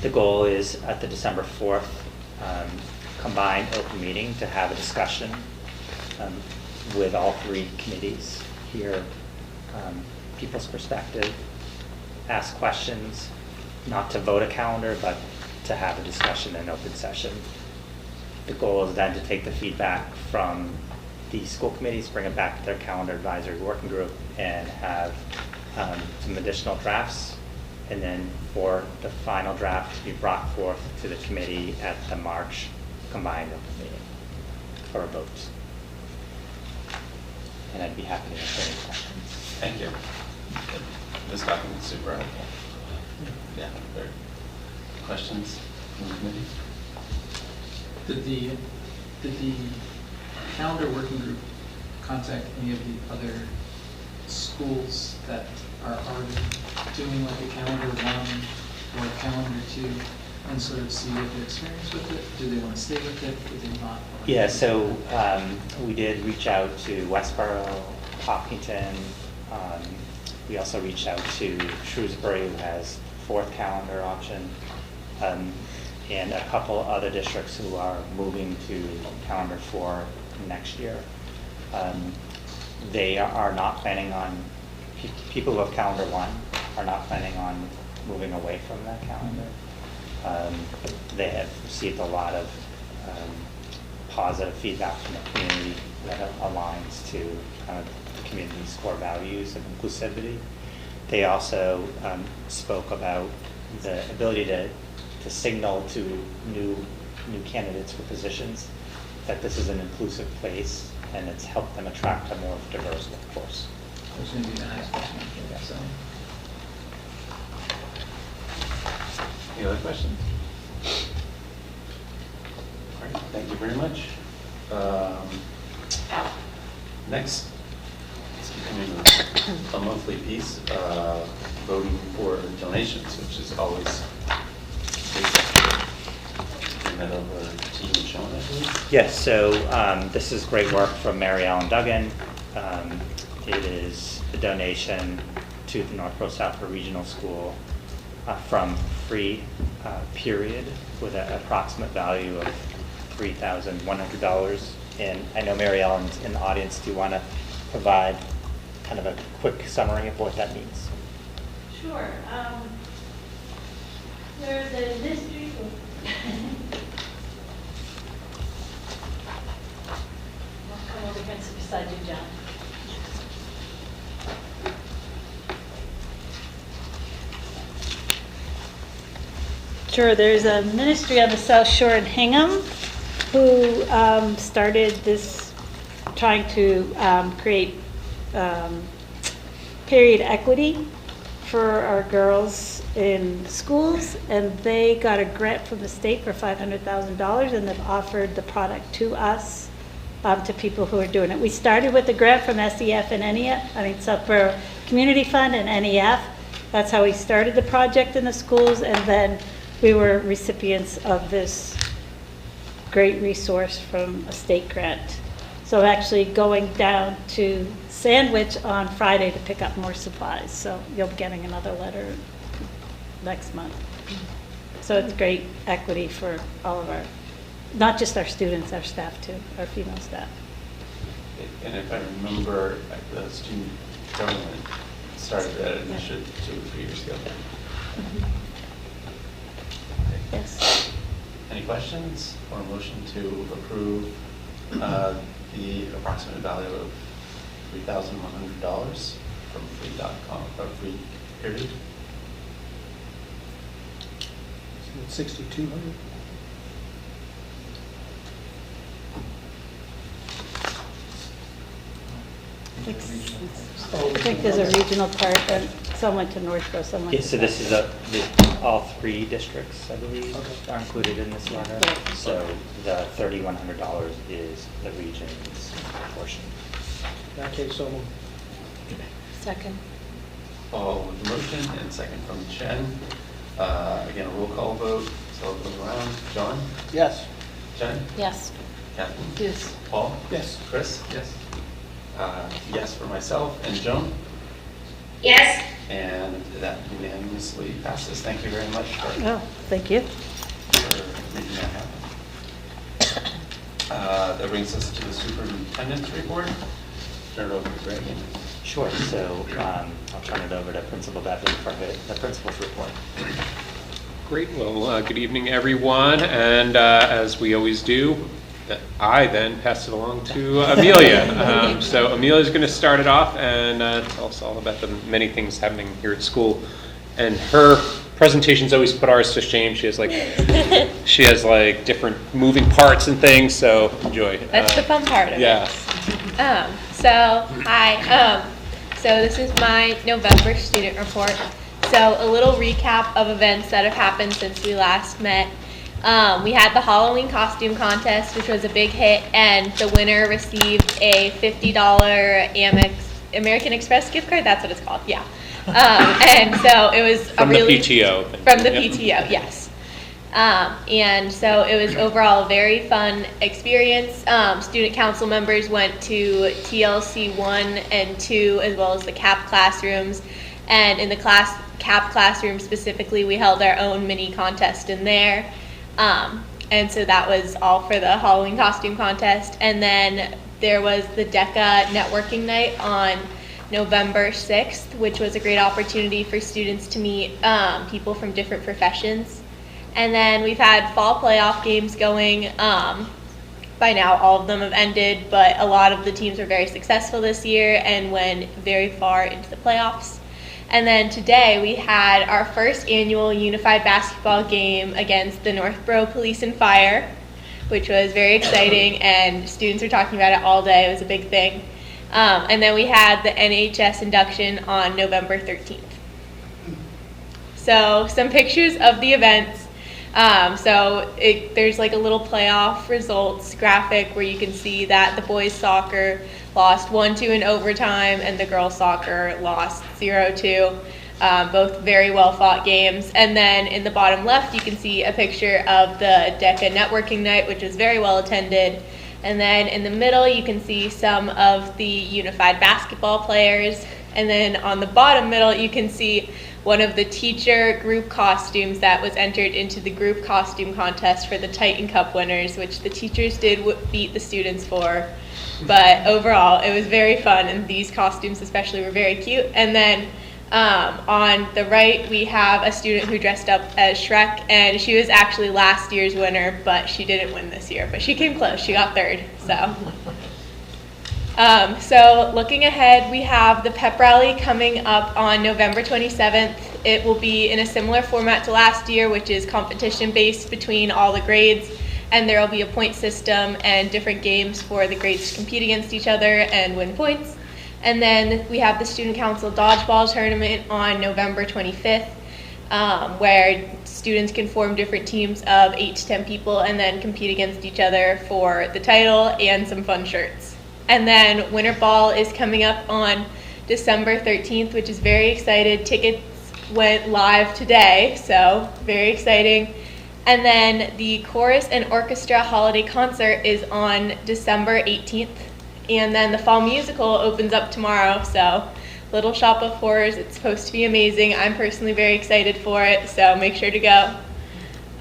The goal is at the December 4th combined open meeting to have a discussion with all three committees, hear people's perspective, ask questions, not to vote a calendar, but to have a discussion in open session. The goal is then to take the feedback from the school committees, bring it back to their calendar advisory working group, and have some additional drafts, and then for the final draft to be brought forth to the committee at the March combined open meeting for a vote. And I'd be happy to answer any questions. Thank you. This document's super helpful. Yeah, very. Questions from the committee? Did the calendar working group contact any of the other schools that are already doing like a calendar 1 or a calendar 2 and sort of see what their experience with it? Do they want to stay with it? Do they not? Yeah, so we did reach out to Westboro, Hopkinton. We also reached out to Shrewsbury, who has the 4th calendar option, and a couple other districts who are moving to calendar 4 next year. They are not planning on, people who have calendar 1 are not planning on moving away from that calendar. They have received a lot of positive feedback from the community that aligns to kind of the community's core values of inclusivity. They also spoke about the ability to signal to new candidates for positions that this is an inclusive place, and it's helped them attract a more diverse workforce. That was going to be the next question. So. Any other questions? All right, thank you very much. Next is becoming a monthly piece, voting for donations, which is always turn that over to you, Sean, I believe. Yes, so this is great work from Mary Ellen Duggan. It is a donation to the Northborough Southborough Regional School from free period with an approximate value of $3,100. And I know Mary Ellen's in the audience. Do you want to provide kind of a quick summary of what that means? Sure. There's a history. I'll come over here and sit beside you, John. Sure, there's a ministry on the South Shore in Hingham who started this, trying to create period equity for our girls in schools, and they got a grant from the state for $500,000, and they've offered the product to us, to people who are doing it. We started with the grant from SEF and NEF, Southborough Community Fund and NEF. That's how we started the project in the schools, and then we were recipients of this great resource from a state grant. So I'm actually going down to Sandwich on Friday to pick up more supplies. So you'll be getting another letter next month. So it's great equity for all of our, not just our students, our staff too, our female staff. And if I remember, the student government started that initiative 2 or 3 years ago. Yes. Any questions or a motion to approve the approximate value of $3,100 from free.com, or free period? 6,200. I think there's a regional part, and some went to Northborough, some went Yeah, to so this is Southborough. all 3 districts, I believe, are included in this letter. Right. So the $3,100 is the region's portion. In that case, so moved. Second. All with the motion and second from Jen. Again, a roll call vote, so I'll go around. John? Yes. Jen? Yes. Catherine? Yes. Paul? Yes. Chris? Yes. Yes for myself, and Joan? Yes. And that unanimously passes. Thank you very much for Oh, thank you. making that happen. That brings us to the superintendent's report. Turn it over to Greg. Sure, so I'll turn it over to Principal Bevan for the principal's report. Great, well, good evening, everyone, and as we always do, I then pass it along to Amelia. So Amelia's going to start it off and tell us all about the many things happening here at school. And her presentations always put ours to shame. She has like different moving parts and things, so enjoy. That's the fun part of yeah. it. Hi. So this is my November student report. So a little recap of events that have happened since we last met. We had the Halloween costume contest, which was a big hit, and the winner received a $50 Amex American Express gift card. That's what it's called, yeah. And so it was from the PTO. From the PTO, yes. And so it was overall a very fun experience. Student council members went to TLC 1 and 2, as well as the CAP classrooms. And in the CAP classroom specifically, we held our own mini contest in there. And so that was all for the Halloween costume contest. And then there was the DECA networking night on November 6th, which was a great opportunity for students to meet people from different professions. And then we've had fall playoff games going. By now, all of them have ended, but a lot of the teams were very successful this year and went very far into the playoffs. And then today we had our first annual unified basketball game against the Northborough Police and Fire, which was very exciting, and students were talking about it all day. It was a big thing. And then we had the NHS induction on November 13th. So some pictures of the events. There's like a little playoff results graphic where you can see that the boys soccer lost 1-2 in overtime and the girls soccer lost 0-2. Both very well fought games. And then in the bottom left you can see a picture of the DECA networking night, which was very well attended. And then in the middle you can see some of the unified basketball players. And then on the bottom middle you can see one of the teacher group costumes that was entered into the group costume contest for the Titan Cup winners, which the teachers did beat the students for. But overall, it was very fun, and these costumes especially were very cute. And then on the right, we have a student who dressed up as Shrek, and she was actually last year's winner, but she didn't win this year. But she came close. She got third. So looking ahead, we have the pep rally coming up on November 27th. It will be in a similar format to last year, which is competition-based between all the grades, and there will be a point system and different games for the grades to compete against each other and win points. And then we have the Student Council Dodgeball Tournament on November 25th, where students can form different teams of 8 to 10 people and then compete against each other for the title and some fun shirts. And then Winter Ball is coming up on December 13th, which is very excited. Tickets went live today, so very exciting. And then the Chorus and Orchestra Holiday Concert is on December 18th. And then the Fall Musical opens up tomorrow, so Little Shop of Horrors, it's supposed to be amazing. I'm personally very excited for it, so make sure to go.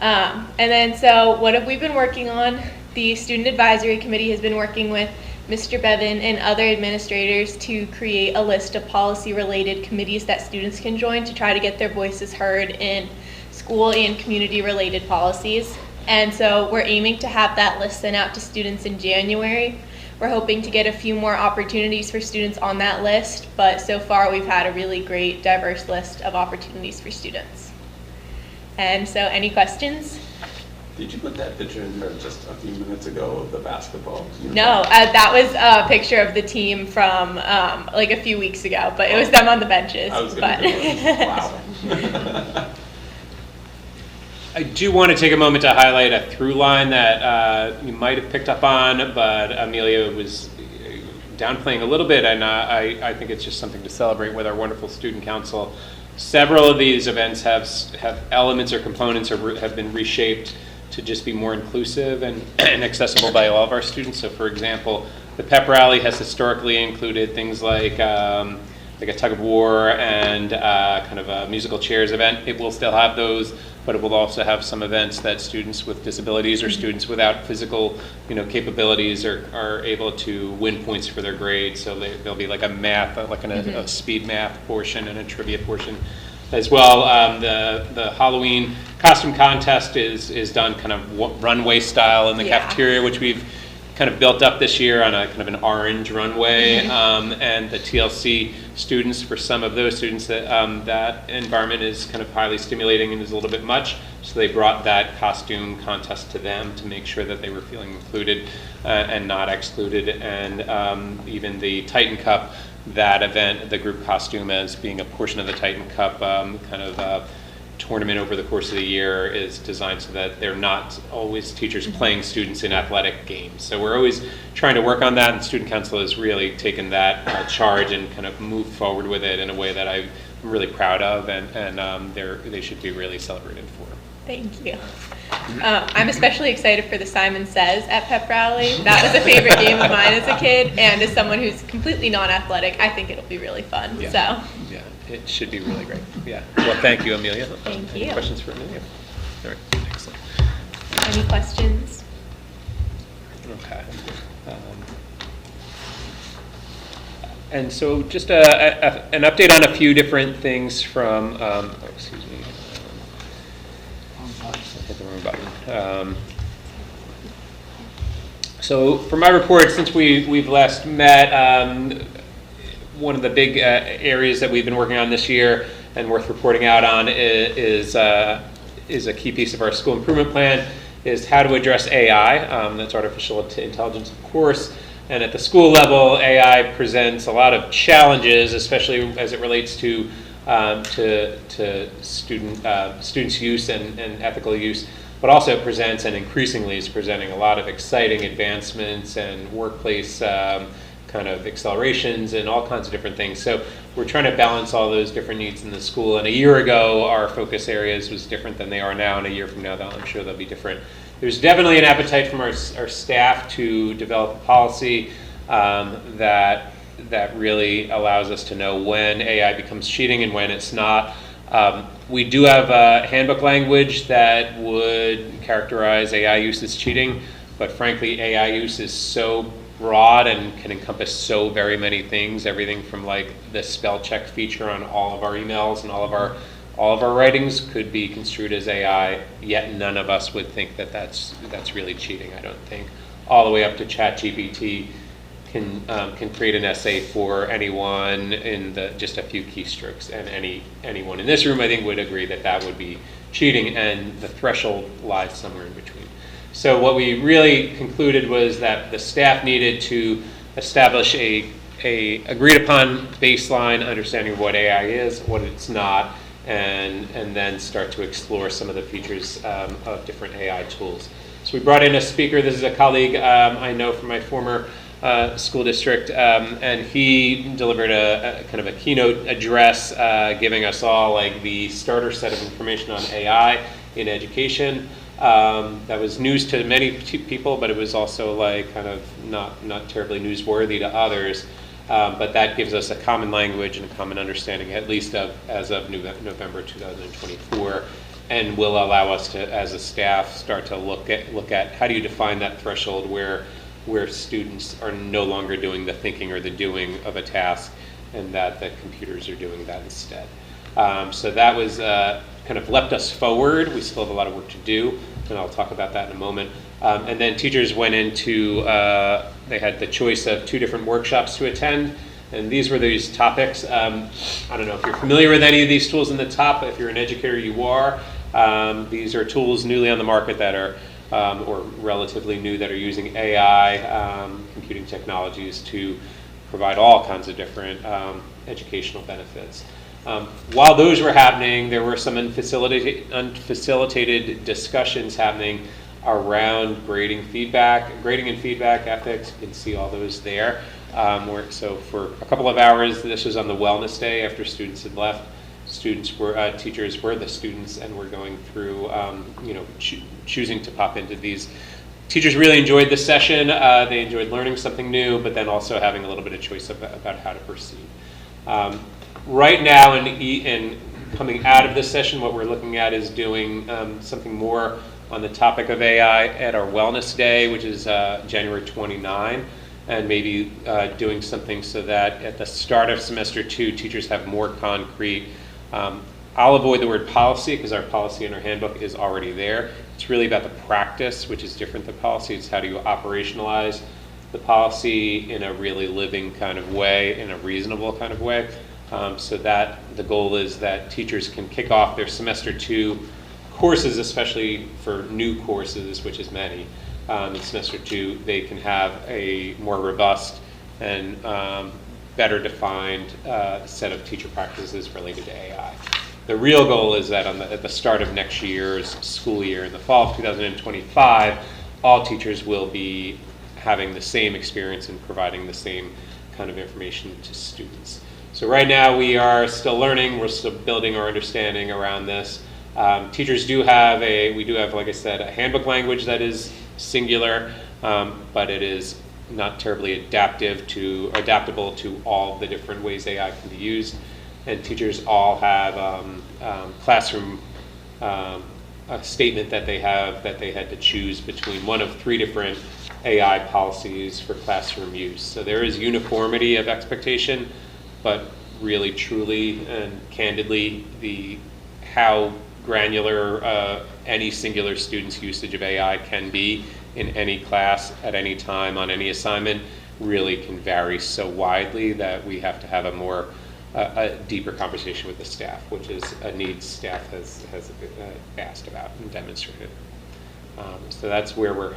And then, so what have we been working on? The Student Advisory Committee has been working with Mr. Bevan and other administrators to create a list of policy-related committees that students can join to try to get their voices heard in school and community-related policies. And so we're aiming to have that list sent out to students in January. We're hoping to get a few more opportunities for students on that list, but so far we've had a really great, diverse list of opportunities for students. And so, any questions? Did you put that picture in there just a few minutes ago of the basketball? No, that was a picture of the team from like a few weeks ago, but it was them on the benches. I was going to wow. I do want to take a moment to highlight a through line that you might have picked up on, but Amelia was downplaying a little bit, and I think it's just something to celebrate with our wonderful student council. Several of these events have elements or components or have been reshaped to just be more inclusive and accessible by all of our students. So for example, the pep rally has historically included things like a tug of war and kind of a musical chairs event. It will still have those, but it will also have some events that students with disabilities or students without physical, capabilities are able to win points for their grades. So there'll be like a math, a speed math portion and a trivia portion as well. The Halloween costume contest is done kind of runway style in the cafeteria, which we've kind of built up this year on a kind of an orange runway, and the TLC students, for some of those students, that environment is kind of highly stimulating and is a little bit much, so they brought that costume contest to them to make sure that they were feeling included and not excluded. And even the Titan Cup, that event, the group costume as being a portion of the Titan Cup tournament over the course of the year, is designed so that they're not always teachers playing students in athletic games. So we're always trying to work on that, and Student Council has really taken that charge and kind of moved forward with it in a way that I'm really proud of, and they should be really celebrated for. Thank you. I'm especially excited for the Simon Says at Pep Rally. That was a favorite game of mine as a kid, and as someone who's completely non-athletic, I think it'll be really fun. Yeah. So. Yeah, it should be really great. Yeah. Well, thank you, Amelia. Thank Any you. questions for Amelia? All right. Excellent. Any questions? Okay. And so just an update on a few different things from, excuse me. I hit the wrong button. So for my report, since we've last met, one of the big areas that we've been working on this year and worth reporting out on is a key piece of our school improvement plan, is how to address AI. That's artificial intelligence, of course. And at the school level, AI presents a lot of challenges, especially as it relates to students' use and ethical use, but also it presents, and increasingly is presenting, a lot of exciting advancements and workplace kind of accelerations and all kinds of different things. So we're trying to balance all those different needs in the school. And a year ago, our focus areas was different than they are now, and a year from now, I'm sure they'll be different. There's definitely an appetite from our staff to develop a policy that really allows us to know when AI becomes cheating and when it's not. We do have a handbook language that would characterize AI use as cheating, but frankly, AI use is so broad and can encompass so very many things, everything from like the spell check feature on all of our emails and all of our writings could be construed as AI, yet none of us would think that that's really cheating, I don't think. All the way up to ChatGPT can create an essay for anyone in just a few keystrokes, and anyone in this room, I think, would agree that that would be cheating, and the threshold lies somewhere in between. So what we really concluded was that the staff needed to establish a agreed upon baseline understanding of what AI is, what it's not, and then start to explore some of the features of different AI tools. So we brought in a speaker. This is a colleague I know from my former school district, and he delivered a kind of a keynote address giving us all like the starter set of information on AI in education. That was news to many people, but it was also like kind of not terribly newsworthy to others. But that gives us a common language and a common understanding, at least as of November 2024, and will allow us to, as a staff, start to look at how do you define that threshold where students are no longer doing the thinking or the doing of a task, and that the computers are doing that instead. So that was kind of leapt us forward. We still have a lot of work to do, and I'll talk about that in a moment. And then teachers went into, they had the choice of 2 different workshops to attend, and these were these topics. I don't know if you're familiar with any of these tools in the top. If you're an educator, you are. These are tools newly on the market that are, or relatively new, that are using AI, computing technologies to provide all kinds of different educational benefits. While those were happening, there were some unfacilitated discussions happening around grading and feedback ethics. You can see all those there. So for a couple of hours, this was on the wellness day after students had left. Teachers were the students, and we're going through, choosing to pop into these. Teachers really enjoyed this session. They enjoyed learning something new, but then also having a little bit of choice about how to proceed. Right now, and coming out of this session, what we're looking at is doing something more on the topic of AI at our Wellness Day, which is January 29, and maybe doing something so that at the start of semester 2, teachers have more concrete. I'll avoid the word policy because our policy in our handbook is already there. It's really about the practice, which is different than policy. It's how do you operationalize the policy in a really living kind of way, in a reasonable kind of way. So that the goal is that teachers can kick off their semester 2 courses, especially for new courses, which is many. In semester 2, they can have a more robust and better defined set of teacher practices related to AI. The real goal is that at the start of next year's school year, in the fall of 2025, all teachers will be having the same experience and providing the same kind of information to students. So right now we are still learning, we're still building our understanding around this. Teachers do have like I said, a handbook language that is singular, but it is not terribly adaptable to all the different ways AI can be used. And teachers all have classroom a statement that they had to choose between one of 3 different AI policies for classroom use. So there is uniformity of expectation, but really, truly, and candidly, how granular any singular student's usage of AI can be in any class at any time on any assignment really can vary so widely that we have to have a deeper conversation with the staff, which is a need staff has asked about and demonstrated. So that's where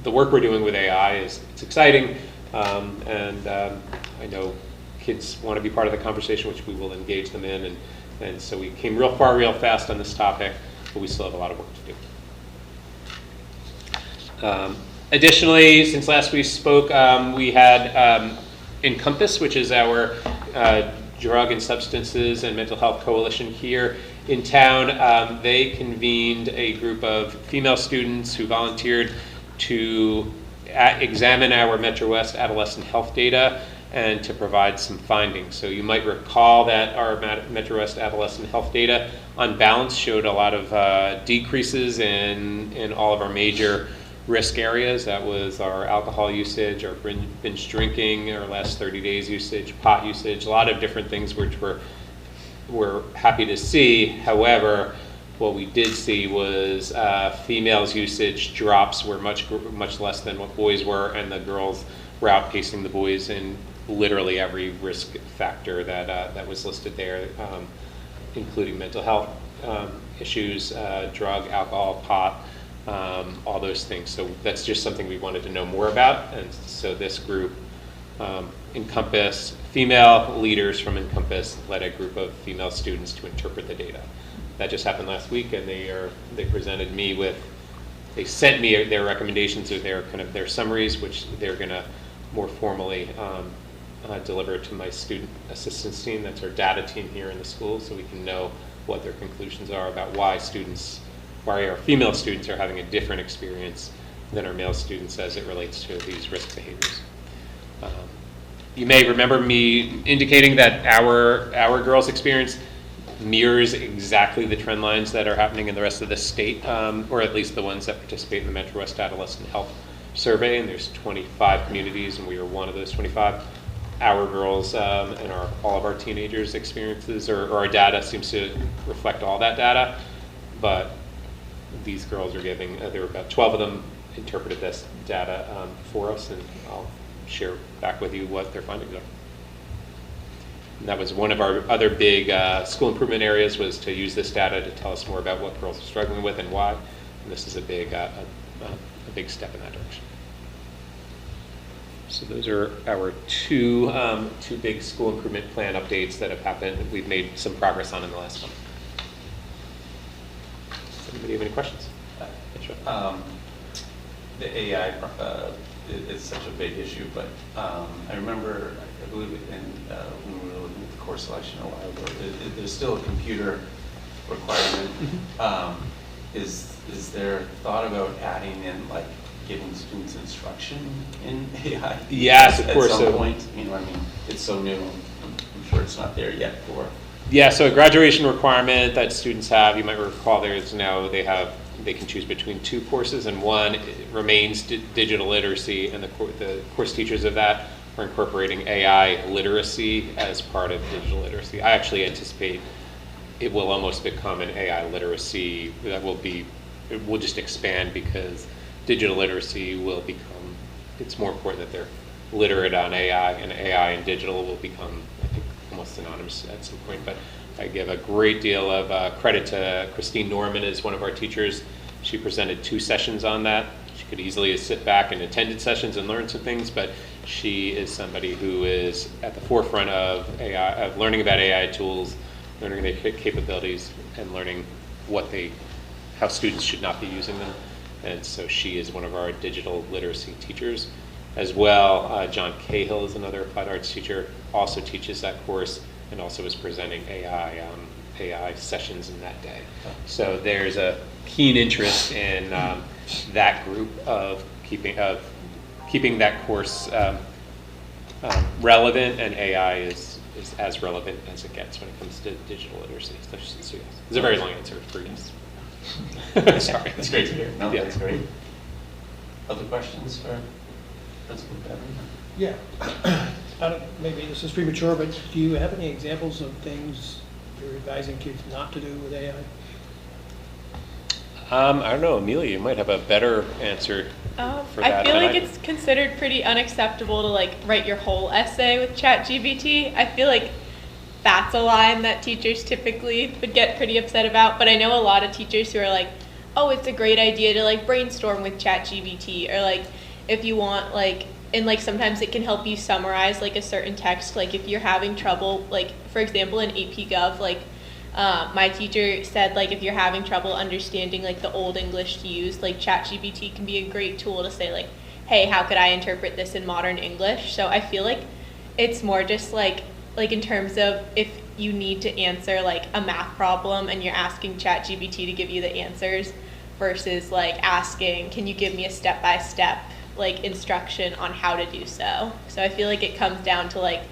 the work we're doing with AI it's exciting, and I know kids want to be part of the conversation, which we will engage them in, and so we came real far real fast on this topic, but we still have a lot of work to do. Additionally, since last we spoke, we had Encompass, which is our Drug and Substances and Mental Health Coalition here in town. They convened a group of female students who volunteered to examine our Metro West adolescent health data and to provide some findings. So you might recall that our Metro West adolescent health data on balance showed a lot of decreases in all of our major risk areas. That was our alcohol usage, our binge drinking, our last 30 days usage, pot usage, a lot of different things which we're happy to see. However, what we did see was females' usage drops were much less than what boys were, and the girls were outpacing the boys in literally every risk factor that was listed there, including mental health issues, drug, alcohol, pot, all those things. So that's just something we wanted to know more about. And so this group, Encompass, female leaders from Encompass led a group of female students to interpret the data. That just happened last week, and they presented me with, they sent me their recommendations or their summaries, which they're going to more formally deliver to my student assistance team. That's our data team here in the school, so we can know what their conclusions are about why our female students are having a different experience than our male students as it relates to these risk behaviors. You may remember me indicating that our girls' experience mirrors exactly the trend lines that are happening in the rest of the state, or at least the ones that participate in the Metro West Adolescent Health Survey, and there's 25 communities, and we are one of those 25. Our girls and all of our teenagers' experiences, or our data seems to reflect all that data, but these girls are giving, there were about 12 of them interpreted this data for us, and I'll share back with you what their findings are. And that was one of our other big school improvement areas, was to use this data to tell us more about what girls are struggling with and why. And this is a big step in that direction. So those are our two big school improvement plan updates that have happened. We've made some progress on in the last month. Does anybody have any questions? the AI is such a big issue, but I remember, I believe when we were looking at the course selection a while ago, there's still a computer requirement. Is there thought about adding in, like, giving students instruction in AI? Yes, of course. At some point, you know, I mean, it's so new, I'm sure it's not there yet for. Yeah, so a graduation requirement that students have, you might recall there's now, they can choose between 2 courses, and one remains digital literacy, and the course teachers of that are incorporating AI literacy as part of digital literacy. I actually anticipate it will almost become an AI literacy that it will just expand, because digital literacy will become, it's more important that they're literate on AI, and AI and digital will become, I think, almost synonymous at some point. But I give a great deal of credit to Christine Norman as one of our teachers. She presented 2 sessions on that. She could easily sit back and attended sessions and learn some things, but she is somebody who is at the forefront of AI, of learning about AI tools, learning their capabilities, and learning how students should not be using them. And so she is one of our digital literacy teachers. As well, John Cahill is another applied arts teacher, also teaches that course, and also is presenting AI sessions in that day. So there's a keen interest in that group of keeping that course relevant, and AI is as relevant as it gets when it comes to digital literacy. So yes. It's a very long answer for yes. Sorry. That's great to hear. No, Yeah. that's great. Other questions for Principal Bevan? Yeah. Maybe this is premature, but do you have any examples of things you're advising kids not to do with AI? I don't know, Amelia, you might have a better answer for that. I feel than like do. it's considered pretty unacceptable to like write your whole essay with ChatGPT. I feel like that's a line that teachers typically would get pretty upset about, but I know a lot of teachers who are like, oh, it's a great idea to like brainstorm with ChatGPT, or like if you want like, and like sometimes it can help you summarize like a certain text, like if you're having trouble, like for example in AP Gov, like my teacher said like if you're having trouble understanding like the old English to use, like ChatGPT can be a great tool to say like, hey, how could I interpret this in modern English? So I feel like it's more just like in terms of if you need to answer like a math problem and you're asking ChatGPT to give you the answers versus like asking, can you give me a step-by-step like instruction on how to do so? So I feel like it comes down to like,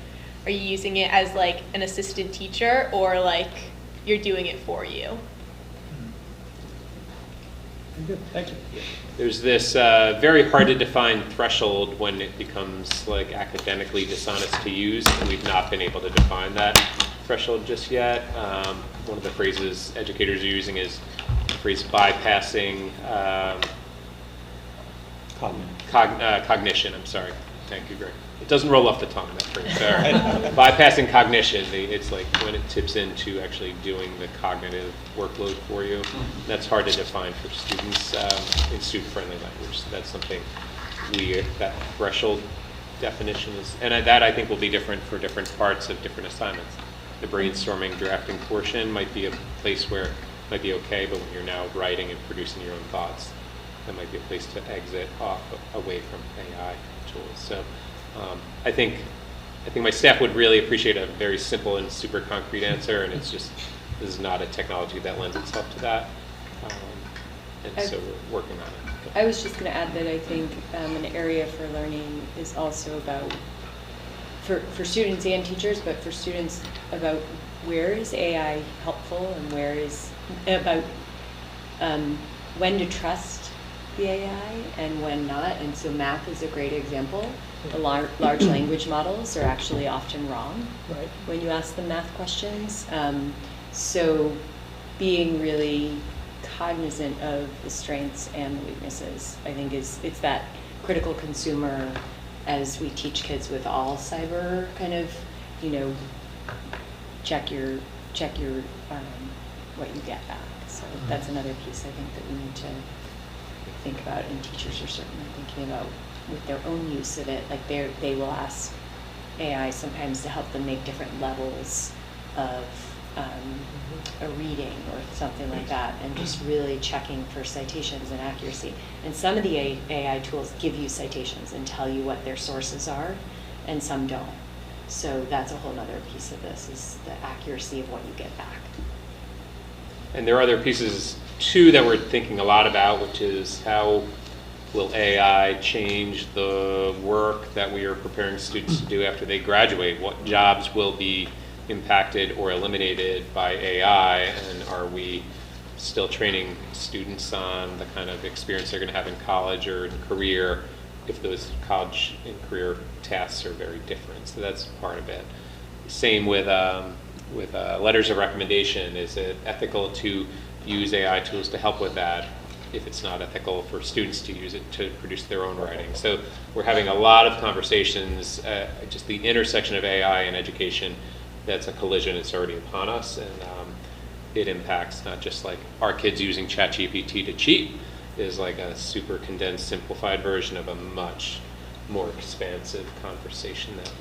are you using it as like an assistant teacher, or like you're doing it for you? Good, thank you. There's this very hard to define threshold when it becomes like academically dishonest to use, and we've not been able to define that threshold just yet. One of the phrases educators are using is the phrase bypassing cognition. I'm sorry. Thank you, Greg. It doesn't roll off the tongue, that phrase. Sorry. Bypassing cognition, it's like when it tips into actually doing the cognitive workload for you. That's hard to define for students in student-friendly language. So that's something that threshold definition is, and that I think will be different for different parts of different assignments. The brainstorming, drafting portion might be a place where it might be okay, but when you're now writing and producing your own thoughts, that might be a place to exit away from AI tools. So I think my staff would really appreciate a very simple and super concrete answer, and it's just, this is not a technology that lends itself to that. And so we're working on it. I was just going to add that I think an area for learning is also about, for students and teachers, but for students about where is AI helpful and where is, about when to trust the AI and when not. And so math is a great example. The large language models are actually often wrong when you ask them math questions. So being really cognizant of the strengths and the weaknesses, I think it's that critical consumer as we teach kids with all cyber kind of, check your what you get back. So that's another piece I think that we need to think about, and teachers are certainly thinking about with their own use of it. Like they will ask AI sometimes to help them make different levels of a reading or something like that, and just really checking for citations and accuracy. And some of the AI tools give you citations and tell you what their sources are, and some don't. So that's a whole other piece of this, is the accuracy of what you get back. And there are other pieces too that we're thinking a lot about, which is how will AI change the work that we are preparing students to do after they graduate? What jobs will be impacted or eliminated by AI, and are we still training students on the kind of experience they're going to have in college or in career if those college and career tasks are very different? So that's part of it. Same with letters of recommendation. Is it ethical to use AI tools to help with that if it's not ethical for students to use it to produce their own writing? So we're having a lot of conversations, just the intersection of AI and education. That's a collision that's already upon us, and it impacts not just like our kids using ChatGPT to cheat is like a super condensed, simplified version of a much more expansive conversation that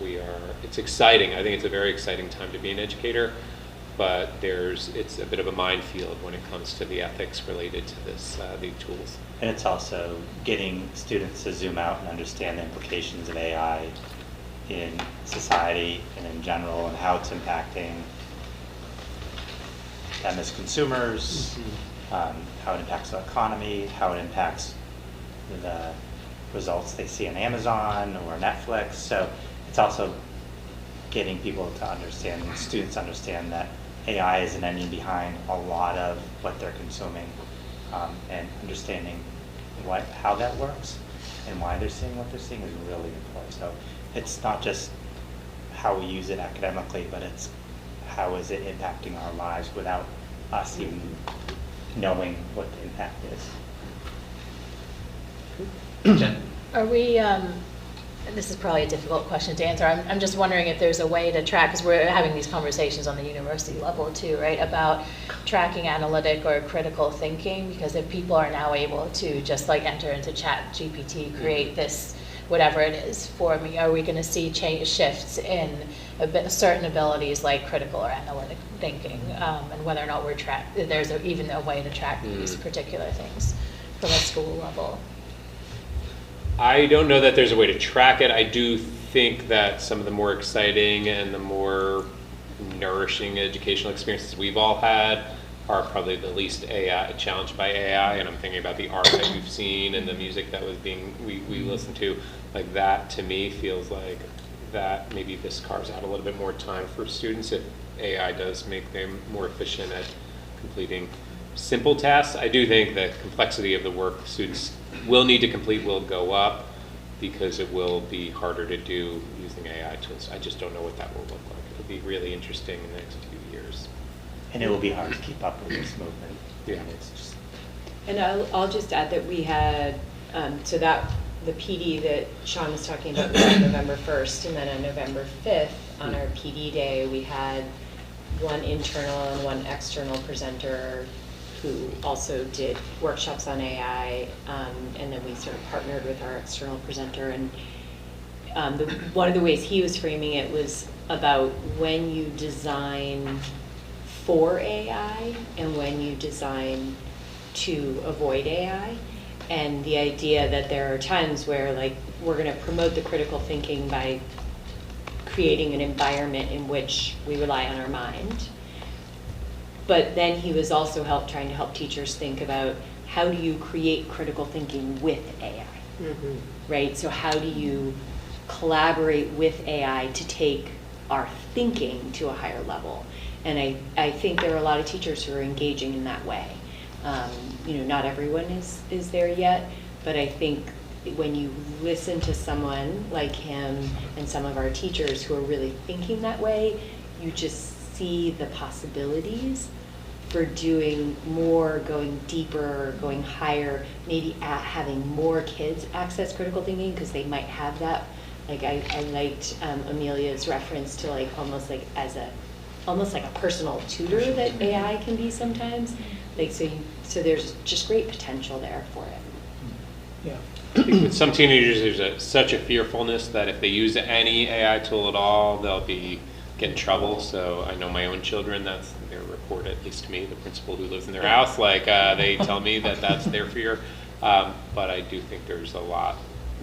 it's exciting. I think it's a very exciting time to be an educator, but it's a bit of a minefield when it comes to the ethics related to these tools. And it's also getting students to zoom out and understand the implications of AI in society and in general, and how it's impacting them as consumers, how it impacts the economy, how it impacts the results they see on Amazon or Netflix. So it's also getting people to understand, students understand, that AI is an engine behind a lot of what they're consuming, and understanding how that works and why they're seeing what they're seeing is really important. So it's not just how we use it academically, but it's how is it impacting our lives without us even knowing what the impact is. Jen? Are we, this is probably a difficult question to answer. I'm just wondering if there's a way to track, because we're having these conversations on the university level too, right, about tracking analytic or critical thinking, because if people are now able to just like enter into ChatGPT, create this, whatever it is for me, are we going to see shifts in certain abilities like critical or analytic thinking, and whether or not there's even a way to track these particular things from a school level? I don't know that there's a way to track it. I do think that some of the more exciting and the more nourishing educational experiences we've all had are probably the least challenged by AI. And I'm thinking about the art that we've seen and the music that was we listened to. Like that, to me, feels like that maybe this carves out a little bit more time for students if AI does make them more efficient at completing simple tasks. I do think the complexity of the work students will need to complete will go up because it will be harder to do using AI tools. I just don't know what that will look like. It'll be really interesting in the next few years. And it will be hard to keep up with this movement. Yeah. And it's just, And I'll just add that we had, so that the PD that Sean was talking about was on November 1st, and then on November 5th, on our PD day, we had one internal and one external presenter who also did workshops on AI, and then we sort of partnered with our external presenter. And one of the ways he was framing it was about when you design for AI and when you design to avoid AI. And the idea that there are times where like we're going to promote the critical thinking by creating an environment in which we rely on our mind. But then he was also trying to help teachers think about how do you create critical thinking with AI, right? So how do you collaborate with AI to take our thinking to a higher level? And I think there are a lot of teachers who are engaging in that way. Not everyone is there yet, but I think when you listen to someone like him and some of our teachers who are really thinking that way, you just see the possibilities for doing more, going deeper, going higher, maybe having more kids access critical thinking because they might have that. Like I liked Amelia's reference to like almost like a personal tutor that AI can be sometimes. Like so there's just great potential there for it. Yeah. I think with some teenagers, there's such a fearfulness that if they use any AI tool at all, they'll be get in trouble. So I know my own children, that's their report, at least to me, the principal who lives in their house, like, they tell me that that's their fear. But I do think there's a lot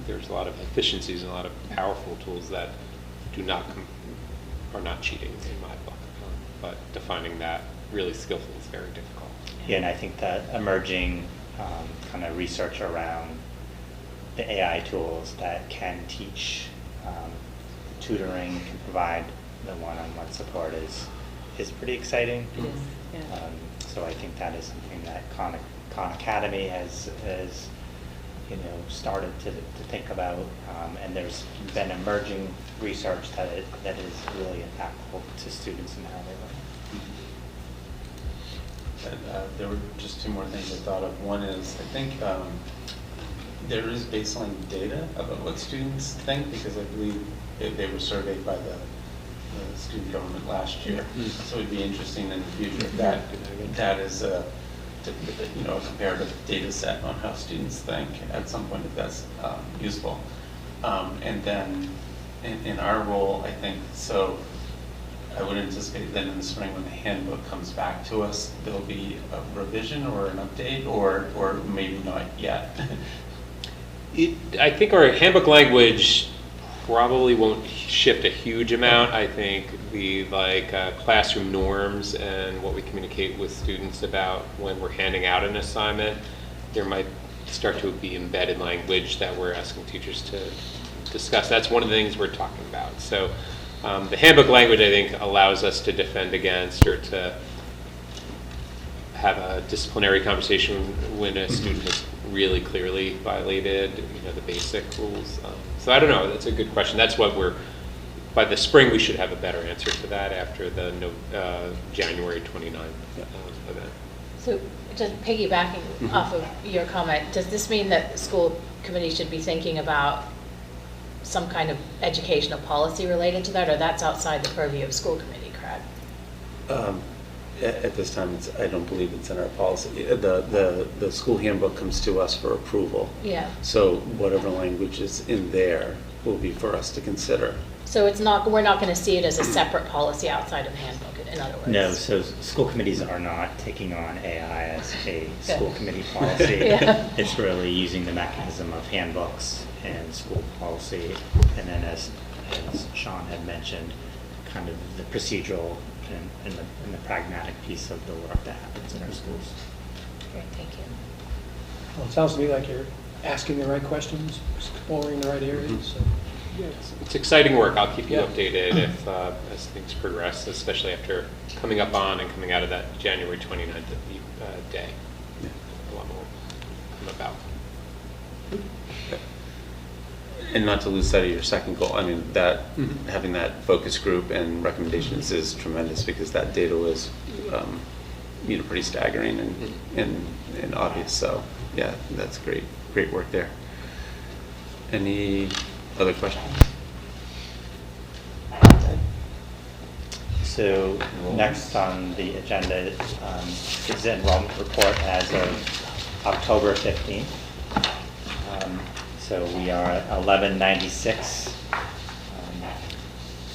of efficiencies and a lot of powerful tools that are not cheating in my book. But defining that really skillfully is very difficult. Yeah, and I think that emerging kind of research around the AI tools that can teach tutoring, can provide the one-on-one support is pretty exciting. It is, yeah. So I think that is something that Khan Academy has started to think about, and there's been emerging research that is really impactful to students and how they learn. And, there were just two more things I thought of. One is, I think there is baseline data about what students think, because I believe they were surveyed by the student government last year. So it'd be interesting in the future if that is a comparative data set on how students think at some point, if that's useful. And then in our role, I think, so I would anticipate then in the spring when the handbook comes back to us, there'll be a revision or an update, or maybe not yet. I think our handbook language probably won't shift a huge amount. I think the classroom norms and what we communicate with students about when we're handing out an assignment, there might start to be embedded language that we're asking teachers to discuss. That's one of the things we're talking about. So the handbook language, I think, allows us to defend against or to have a disciplinary conversation when a student has really clearly violated, the basic rules. So I don't know. That's a good question. That's what by the spring, we should have a better answer to that after the January 29th event. So just piggybacking off of your comment, does this mean that the school committee should be thinking about some kind of educational policy related to that, or that's outside the purview of school committee, Craig? At this time, I don't believe it's in our policy. The school handbook comes to us for approval. Yeah. So whatever language is in there will be for us to consider. So we're not going to see it as a separate policy outside of the handbook, in other words? No, so school committees are not taking on AI as a school committee policy. Yeah. It's really using the mechanism of handbooks and school policy, and then as Sean had mentioned, kind of the procedural and the pragmatic piece of the work that happens in our schools. Great, thank you. Well, it sounds to me like you're asking the right questions, exploring the right areas, so. Yeah, it's exciting work. I'll keep you Yeah. updated if as things progress, especially after coming up on and coming out of that January 29th day. Yeah. A lot more come about. And not to lose sight of your second goal, I mean, that having that focus group and recommendations is tremendous, because that data was, pretty staggering and obvious. So, yeah, that's great work there. Any other questions? So next on the agenda is the enrollment report as of October 15th. So we are at 1196.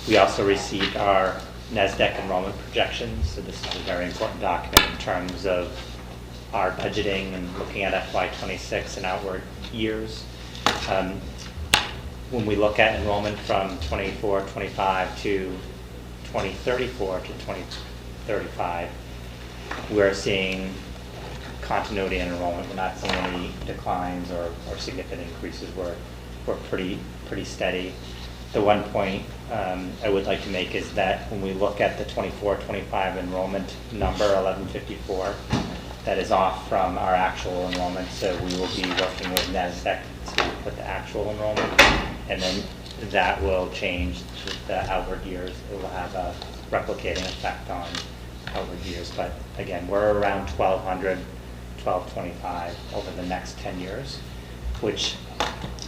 We also received our NASDAQ enrollment projections. So this is a very important document in terms of our budgeting and looking at FY26 and outward years. When we look at enrollment from 24-25 to 2034 to 2035, we're seeing continuity in enrollment. We're not seeing any declines or significant increases. We're pretty steady. The one point I would like to make is that when we look at the 24-25 enrollment number, 1154, that is off from our actual enrollment. So we will be working with NASDAQ to put the actual enrollment, and then that will change to the outward years. It will have a replicating effect on outward years. But again, we're around 1,200, 1,225 over the next 10 years, which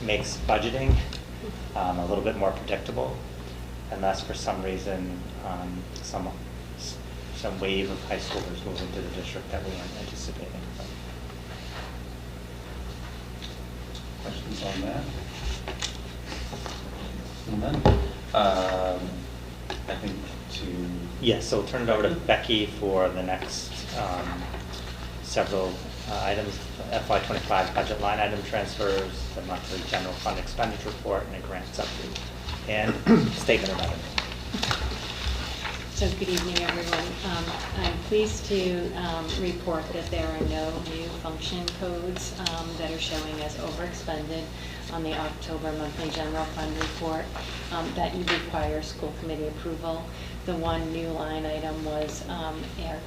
makes budgeting a little bit more predictable, unless for some reason some wave of high schoolers move into the district that we aren't anticipating. Questions on that? None. I think, to. Yes, so we'll turn it over to Becky for the next several items, FY '25 budget line item transfers, the monthly general fund expenditure report, and a grants update, and statement of revenue. So good evening, everyone. I'm pleased to report that there are no new function codes that are showing as overexpended on the October monthly general fund report that you require school committee approval. The one new line item was our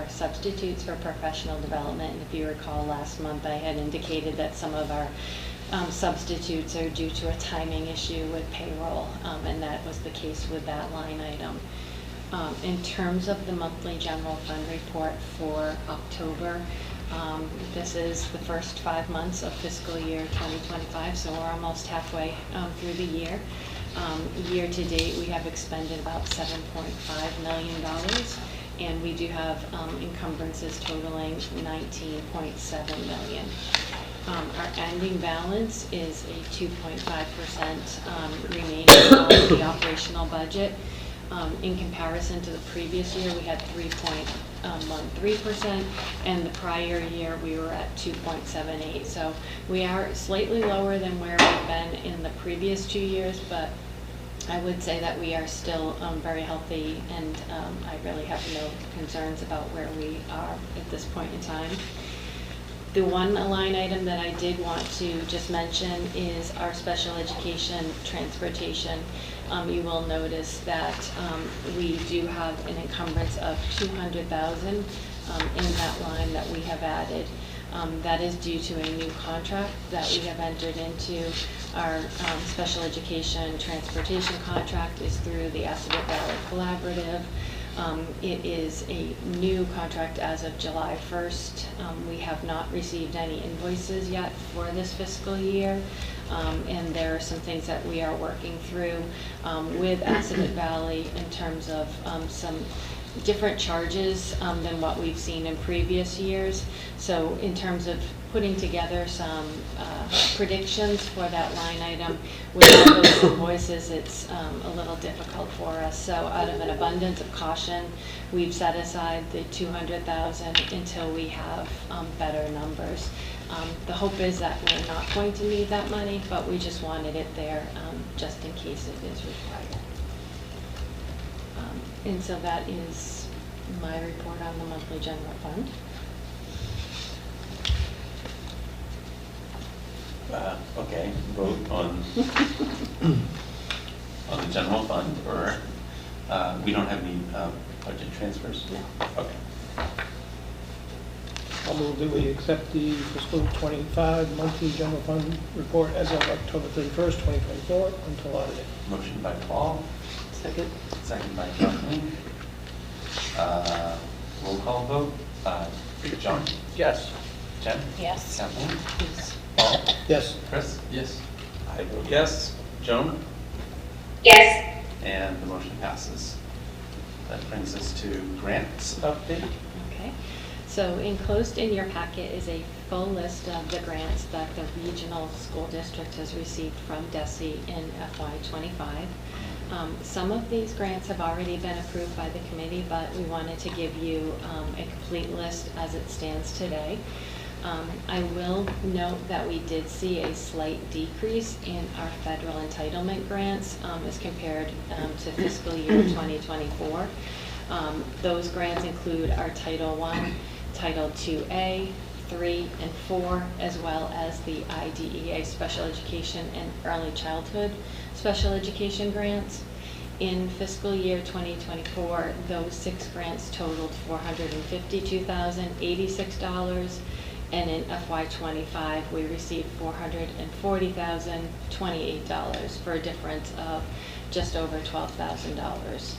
substitutes for professional development. And if you recall, last month I had indicated that some of our substitutes are due to a timing issue with payroll, and that was the case with that line item. In terms of the monthly general fund report for October, this is the first 5 months of fiscal year 2025, so we're almost halfway through the year. Year to date, we have expended about $7.5 million, and we do have encumbrances totaling $19.7 million. Our ending balance is a 2.5% remaining on the operational budget. In comparison to the previous year, we had 3.13%, and the prior year we were at 2.78. So we are slightly lower than where we've been in the previous 2 years, but I would say that we are still very healthy, and I really have no concerns about where we are at this point in time. The one line item that I did want to just mention is our special education transportation. You will notice that we do have an encumbrance of $200,000 in that line that we have added. That is due to a new contract that we have entered into. Our special education transportation contract is through the Assabet Valley Collaborative. It is a new contract as of July 1st. We have not received any invoices yet for this fiscal year, and there are some things that we are working through with Assabet Valley in terms of some different charges than what we've seen in previous years. So in terms of putting together some predictions for that line item without those invoices, it's a little difficult for us. So out of an abundance of caution, we've set aside the $200,000 until we have better numbers. The hope is that we're not going to need that money, but we just wanted it there just in case it is required. And so that is my report on the monthly general fund. Okay, vote on the general fund, or we don't have any budget transfers? No. Okay. I'll move that we accept the fiscal 25 monthly general fund report as of October 31st, 2024 until audited. Motion by Paul. Second. Second by Kathleen. Roll call vote. John? Yes. Jen? Yes. Kathleen? Yes. Paul? Yes. Chris? Yes. I vote yes. Joan? Yes. And the motion passes. That brings us to grants update. Okay. So enclosed in your packet is a full list of the grants that the regional school district has received from DESE in FY25. Some of these grants have already been approved by the committee, but we wanted to give you a complete list as it stands today. I will note that we did see a slight decrease in our federal entitlement grants as compared to fiscal year 2024. Those grants include our Title I, Title IIA, 3 and 4, as well as the IDEA Special Education and Early Childhood Special Education grants. In fiscal year 2024, those 6 grants totaled $452,086, and in FY25, we received $440,028 for a difference of just over $12,000.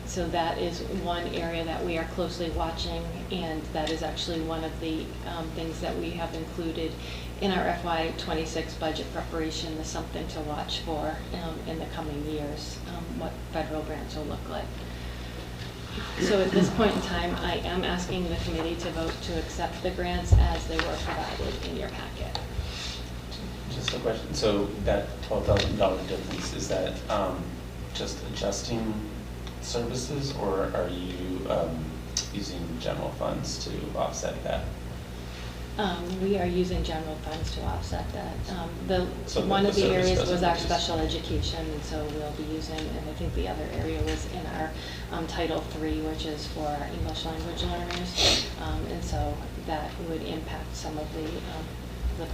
So that is one area that we are closely watching, and that is actually one of the things that we have included in our FY26 budget preparation as something to watch for in the coming years, what federal grants will look like. So at this point in time, I am asking the committee to vote to accept the grants as they were provided in your packet. Just a question. So that $12,000 difference, is that just adjusting services, or are you using general funds to offset that? We are using general funds to offset that. So One of the service areas doesn't was our reduce. special education, and so we'll be using, and I think the other area was in our Title III, which is for our English language learners. And so that would impact some of the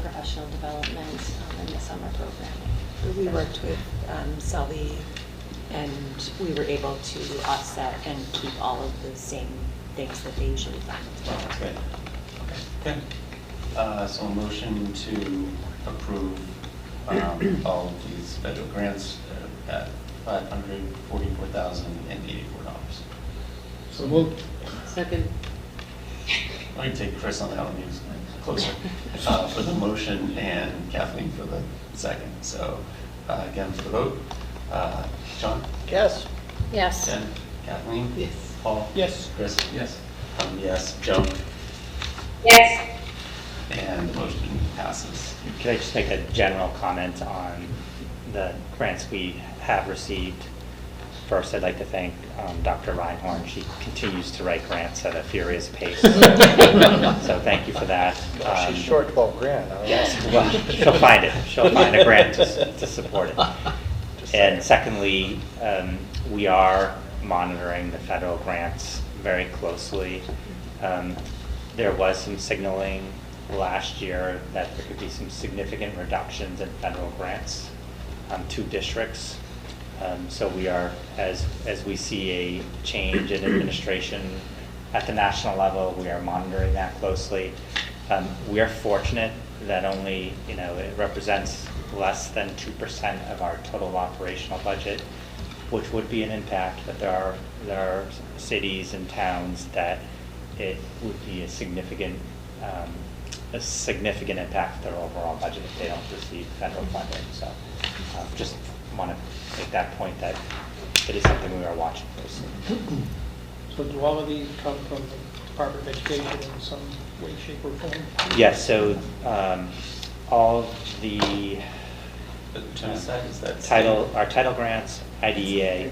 professional development in the summer programming. We worked with Selby, and we were able to offset and keep all of the same things that they usually find. Okay. Okay. So a motion to approve all of these federal grants at $544,084. So moved. Second. Let me take Chris on that one, he's closer, for the motion and Kathleen for the second. So again, for the vote, John? Yes. Yes. Jen? Kathleen? Yes. Paul? Yes. Chris? Yes. Yes. Joan? Yes. And the motion passes. Could I just make a general comment on the grants we have received? First, I'd like to thank Dr. Reinhorn. She continues to write grants at a furious pace. So thank you for that. She's short 12 grand. I don't know. Yes, well, she'll find it. She'll find a grant to support it. And secondly, we are monitoring the federal grants very closely. There was some signaling last year that there could be some significant reductions in federal grants to districts. So we are, as we see a change in administration at the national level, we are monitoring that closely. We are fortunate that only, it represents less than 2% of our total operational budget, which would be an impact, but there are cities and towns that it would be a significant impact to their overall budget if they don't receive federal funding. So just want to make that point that it is something we are watching closely. So do all of these come from the Department of Education in some way, shape, or form? Yes, so all the Genocide, is that our title grants, IDEA,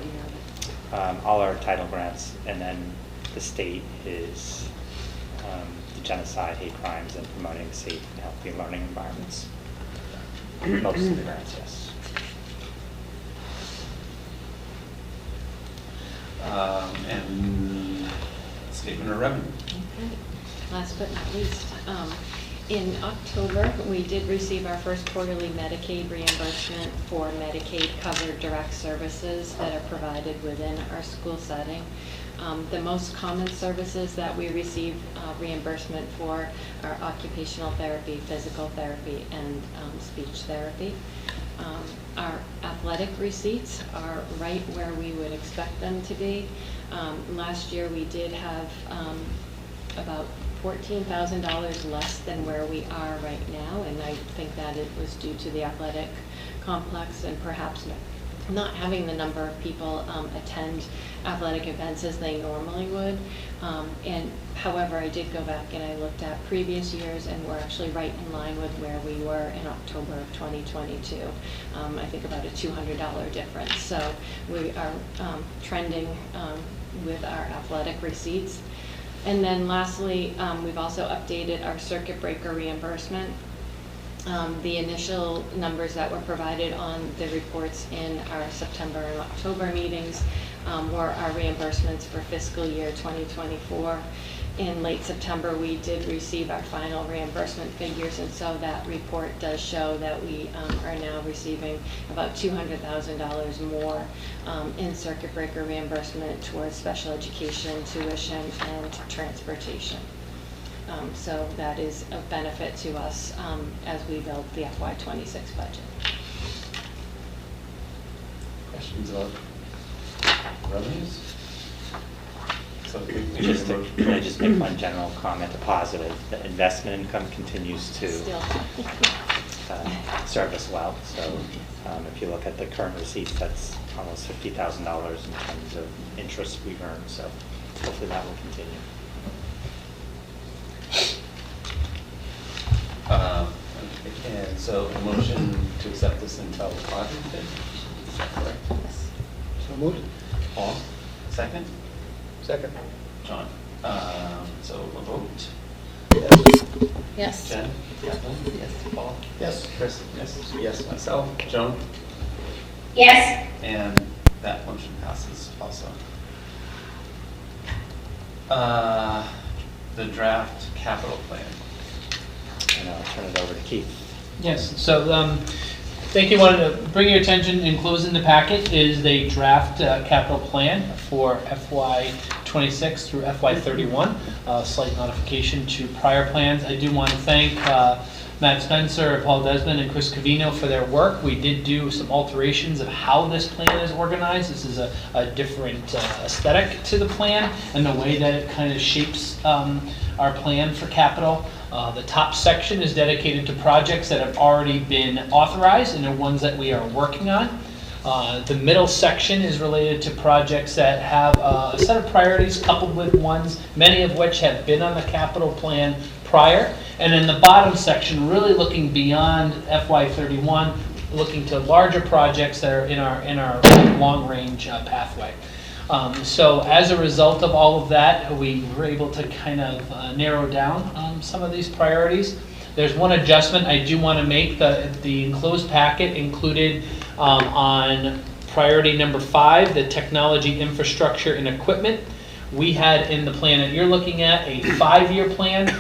all our title grants, and then the state is the genocide, hate crimes, and promoting safe and healthy learning environments. Most of the grants, yes. And statement of revenue. Okay. Last but not least, in October, we did receive our first quarterly Medicaid reimbursement for Medicaid-covered direct services that are provided within our school setting. The most common services that we receive reimbursement for are occupational therapy, physical therapy, and speech therapy. Our athletic receipts are right where we would expect them to be. Last year, we did have about $14,000 less than where we are right now, and I think that it was due to the athletic complex and perhaps not having the number of people attend athletic events as they normally would. And however, I did go back and I looked at previous years, and we're actually right in line with where we were in October of 2022. I think about a $200 difference. So we are trending with our athletic receipts. And then lastly, we've also updated our circuit breaker reimbursement. The initial numbers that were provided on the reports in our September and October meetings were our reimbursements for fiscal year 2024. In late September, we did receive our final reimbursement figures, and so that report does show that we are now receiving about $200,000 more in circuit breaker reimbursement towards special education, tuition, and transportation. So that is a benefit to us as we build the FY26 budget. Questions about revenues? So Can I just make one general comment, a positive? The investment income continues to Still. serve us well. So if you look at the current receipts, that's almost $50,000 in terms of interest we've earned. So hopefully that will continue. And so a motion to accept this until August 5th, is that correct? Yes. So moved. Paul, second? Second. John. So a vote. Yes. Jen? Kathleen? Yes. Paul? Yes. Chris? Yes. Yes, myself. Joan? Yes. And that motion passes also. The draft capital plan. And I'll turn it over to Keith. Yes, so thank you. Wanted to bring your attention, enclosed in the packet is the draft capital plan for FY '26 through FY '31. Slight modification to prior plans. I do want to thank Matt Spencer, Paul Desmond, and Chris Covino for their work. We did do some alterations of how this plan is organized. This is a different aesthetic to the plan and the way that it kind of shapes our plan for capital. The top section is dedicated to projects that have already been authorized and the ones that we are working on. The middle section is related to projects that have a set of priorities coupled with ones, many of which have been on the capital plan prior. And in the bottom section, really looking beyond FY '31, looking to larger projects that are in our long-range pathway. So as a result of all of that, we were able to kind of narrow down some of these priorities. There's one adjustment I do want to make. The enclosed packet included on priority number 5, the technology, infrastructure, and equipment. We had in the plan that you're looking at a 5-year plan.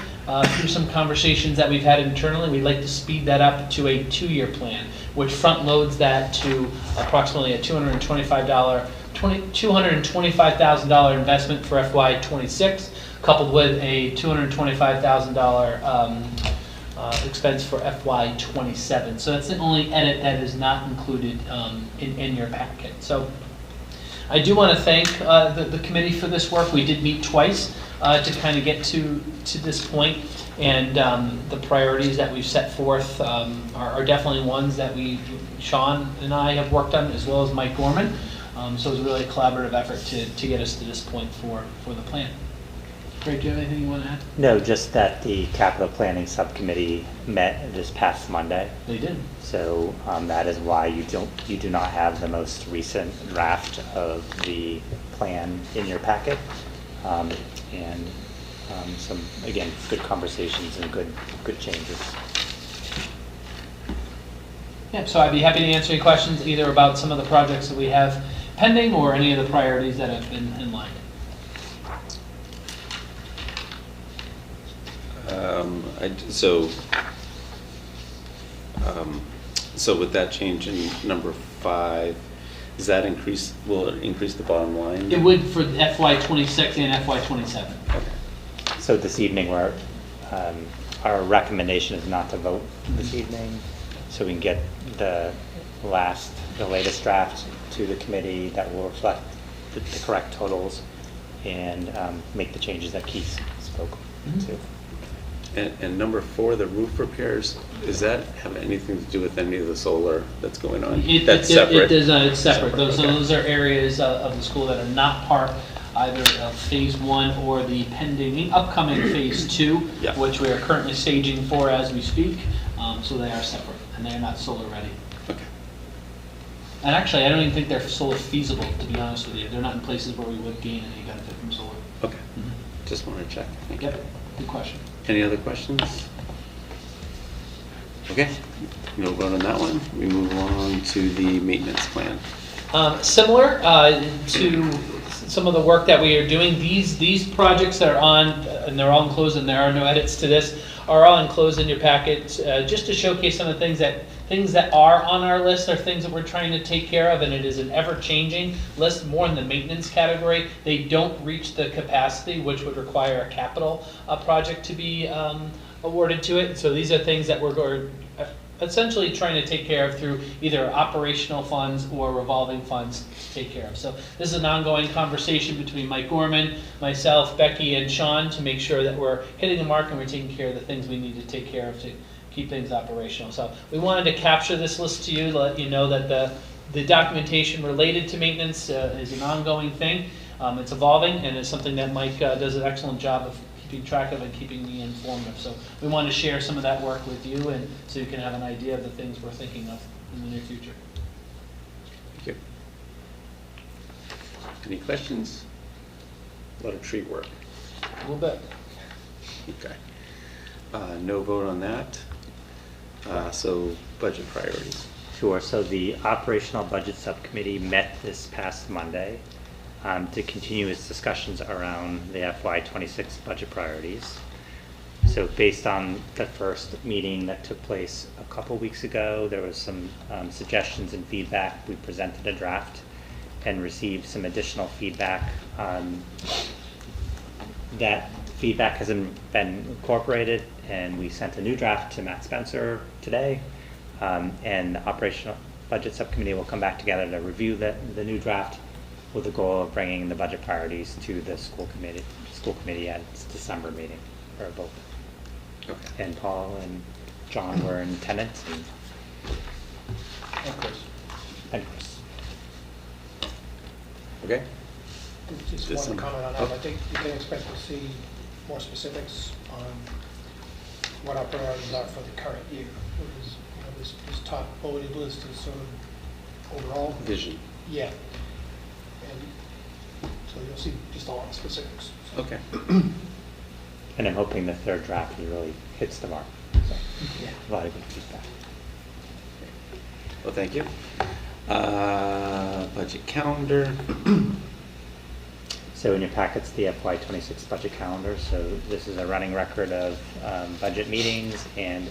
Through some conversations that we've had internally, we'd like to speed that up to a 2-year plan, which front loads that to approximately a $225,000 investment for FY '26, coupled with a $225,000 expense for FY '27. So that's the only edit that is not included in your packet. So I do want to thank the committee for this work. We did meet twice to kind of get to this point, and the priorities that we've set forth are definitely ones that Sean and I have worked on, as well as Mike Gorman. So it was really a collaborative effort to get us to this point for the plan. Greg, do you have anything you want to add? No, just that the capital planning subcommittee met this past Monday. They did. So that is why you do not have the most recent draft of the plan in your packet. And some, again, good conversations and good changes. Yeah, so I'd be happy to answer any questions either about some of the projects that we have pending or any of the priorities that have been in line. So with that change in number 5, does that will it increase the bottom line? It would for FY '26 and FY '27. Okay. So this evening, our recommendation is not to vote this evening, so we can get the latest draft to the committee that will reflect the correct totals and make the changes that Keith spoke to. And number 4, the roof repairs, does that have anything to do with any of the solar that's going on? That's separate? It does, it's separate. Okay. Those are areas of the school that are not part either of Phase 1 or the upcoming Phase 2, Yeah. which we are currently staging for as we speak. So they are separate, and they are not solar ready. Okay. And actually, I don't even think they're solar feasible, to be honest with you. They're not in places where we would gain any benefit from solar. Okay. Just wanted to check. Thank you. Yep, good question. Any other questions? Okay, no vote on that one. We move along to the maintenance plan. Similar to some of the work that we are doing, these projects that are on, and they're all enclosed and there are no edits to this, are all enclosed in your packet, just to showcase some of the things that are on our list are things that we're trying to take care of, and it is an ever-changing list, more in the maintenance category. They don't reach the capacity, which would require a capital project to be awarded to it. So these are things that we're essentially trying to take care of through either operational funds or revolving funds to take care of. So this is an ongoing conversation between Mike Gorman, myself, Becky, and Sean to make sure that we're hitting the mark and we're taking care of the things we need to take care of to keep things operational. So we wanted to capture this list to you, to let you know that the documentation related to maintenance is an ongoing thing. It's evolving, and it's something that Mike does an excellent job of keeping track of and keeping me informed of. So we want to share some of that work with you, and so you can have an idea of the things we're thinking of in the near future. Thank you. Any questions? A lot of tree work. A little bit. Okay. No vote on that. So budget priorities. Sure, so the Operational Budget Subcommittee met this past Monday to continue its discussions around the FY26 budget priorities. So based on the first meeting that took place a couple weeks ago, there was some suggestions and feedback. We presented a draft and received some additional feedback. That feedback hasn't been incorporated, and we sent a new draft to Matt Spencer today. And the Operational Budget Subcommittee will come back together to review the new draft with the goal of bringing the budget priorities to the school committee at its December meeting for a vote. Okay. And Paul and John were in attendance. And Chris. And Chris. Okay. Just Just one some- comment on that. oh. I think you can expect to see more specifics on what our priorities are for the current year. Because, you know, this top bulleted list is sort of overall. Vision. Yeah. And so you'll see just a lot of specifics. Okay. And I'm hoping the third draft really hits the mark. So, yeah, a lot of good feedback. Well, thank you. Budget calendar. So in your packets, the FY26 budget calendar. So this is a running record of budget meetings and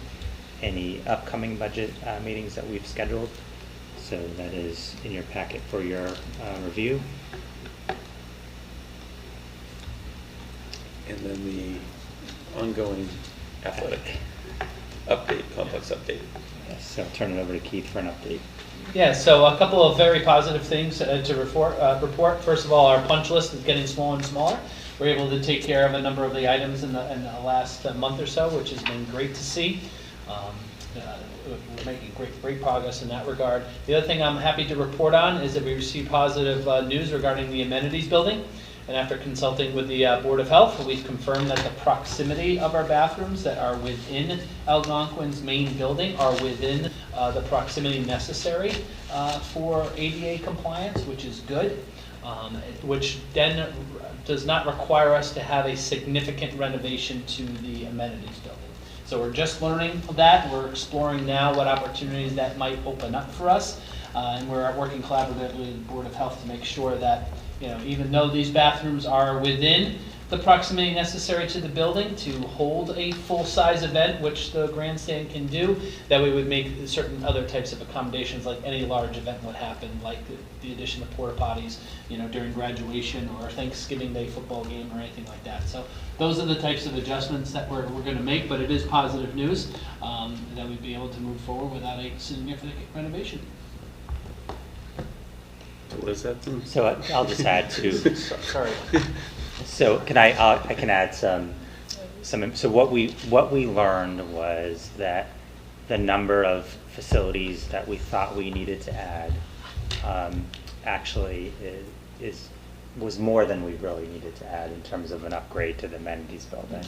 any upcoming budget meetings that we've scheduled. So that is in your packet for your review. And then the ongoing athletic update, complex update. Yes, so I'll turn it over to Keith for an update. Yeah, so a couple of very positive things to report. First of all, our punch list is getting smaller and smaller. We're able to take care of a number of the items in the last month or so, which has been great to see. We're making great progress in that regard. The other thing I'm happy to report on is that we received positive news regarding the amenities building. And after consulting with the Board of Health, we've confirmed that the proximity of our bathrooms that are within Algonquin's main building are within the proximity necessary for ADA compliance, which is good, which then does not require us to have a significant renovation to the amenities building. So we're just learning that. We're exploring now what opportunities that might open up for us. And we're working collaboratively with the Board of Health to make sure that, you know, even though these bathrooms are within the proximity necessary to the building to hold a full-size event, which the grandstand can do, that we would make certain other types of accommodations like any large event would happen, like the addition of porta potties, you know, during graduation or Thanksgiving Day football game or anything like that. So those are the types of adjustments that we're going to make, but it is positive news that we'd be able to move forward without a significant renovation. So what is that? So I'll just add to. Sorry. So can I can add some. So what we learned was that the number of facilities that we thought we needed to add actually was more than we really needed to add in terms of an upgrade to the amenities building.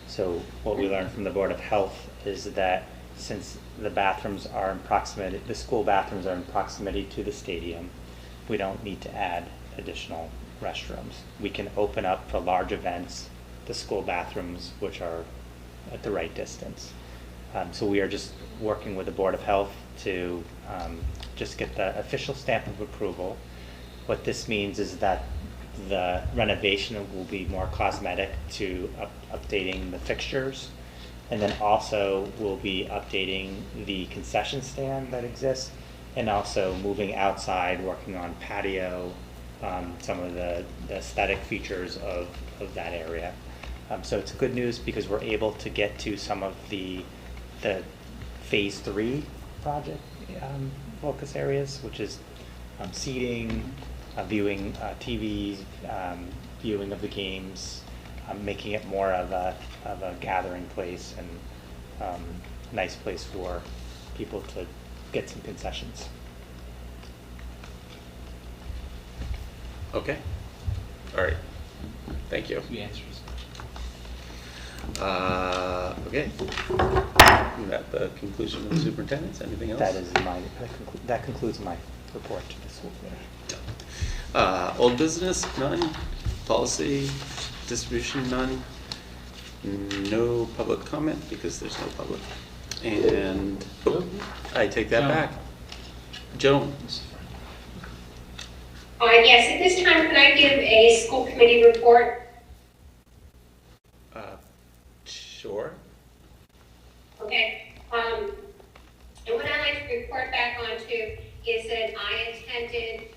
So what we learned from the Board of Health is that since the bathrooms are in proximity, the school bathrooms are in proximity to the stadium, we don't need to add additional restrooms. We can open up for large events the school bathrooms, which are at the right distance. So we are just working with the Board of Health to just get the official stamp of approval. What this means is that the renovation will be more cosmetic to updating the fixtures, and then also we'll be updating the concession stand that exists, and also moving outside, working on patio, some of the aesthetic features of that area. So it's good news because we're able to get to some of the phase 3 project focus areas, which is seating, viewing TVs, viewing of the games, making it more of a gathering place and nice place for people to get some concessions. Okay. All right. Thank you. The answers. Okay. At the conclusion of the superintendent's, anything else? That concludes my report to the school committee. Old business, none. Policy, distribution, none. No public comment because there's no public. And I take that Joan. back. Joan. Yes, at this time, can I give a school committee report? Sure. Okay. And what I'd like to report back on to is that I attended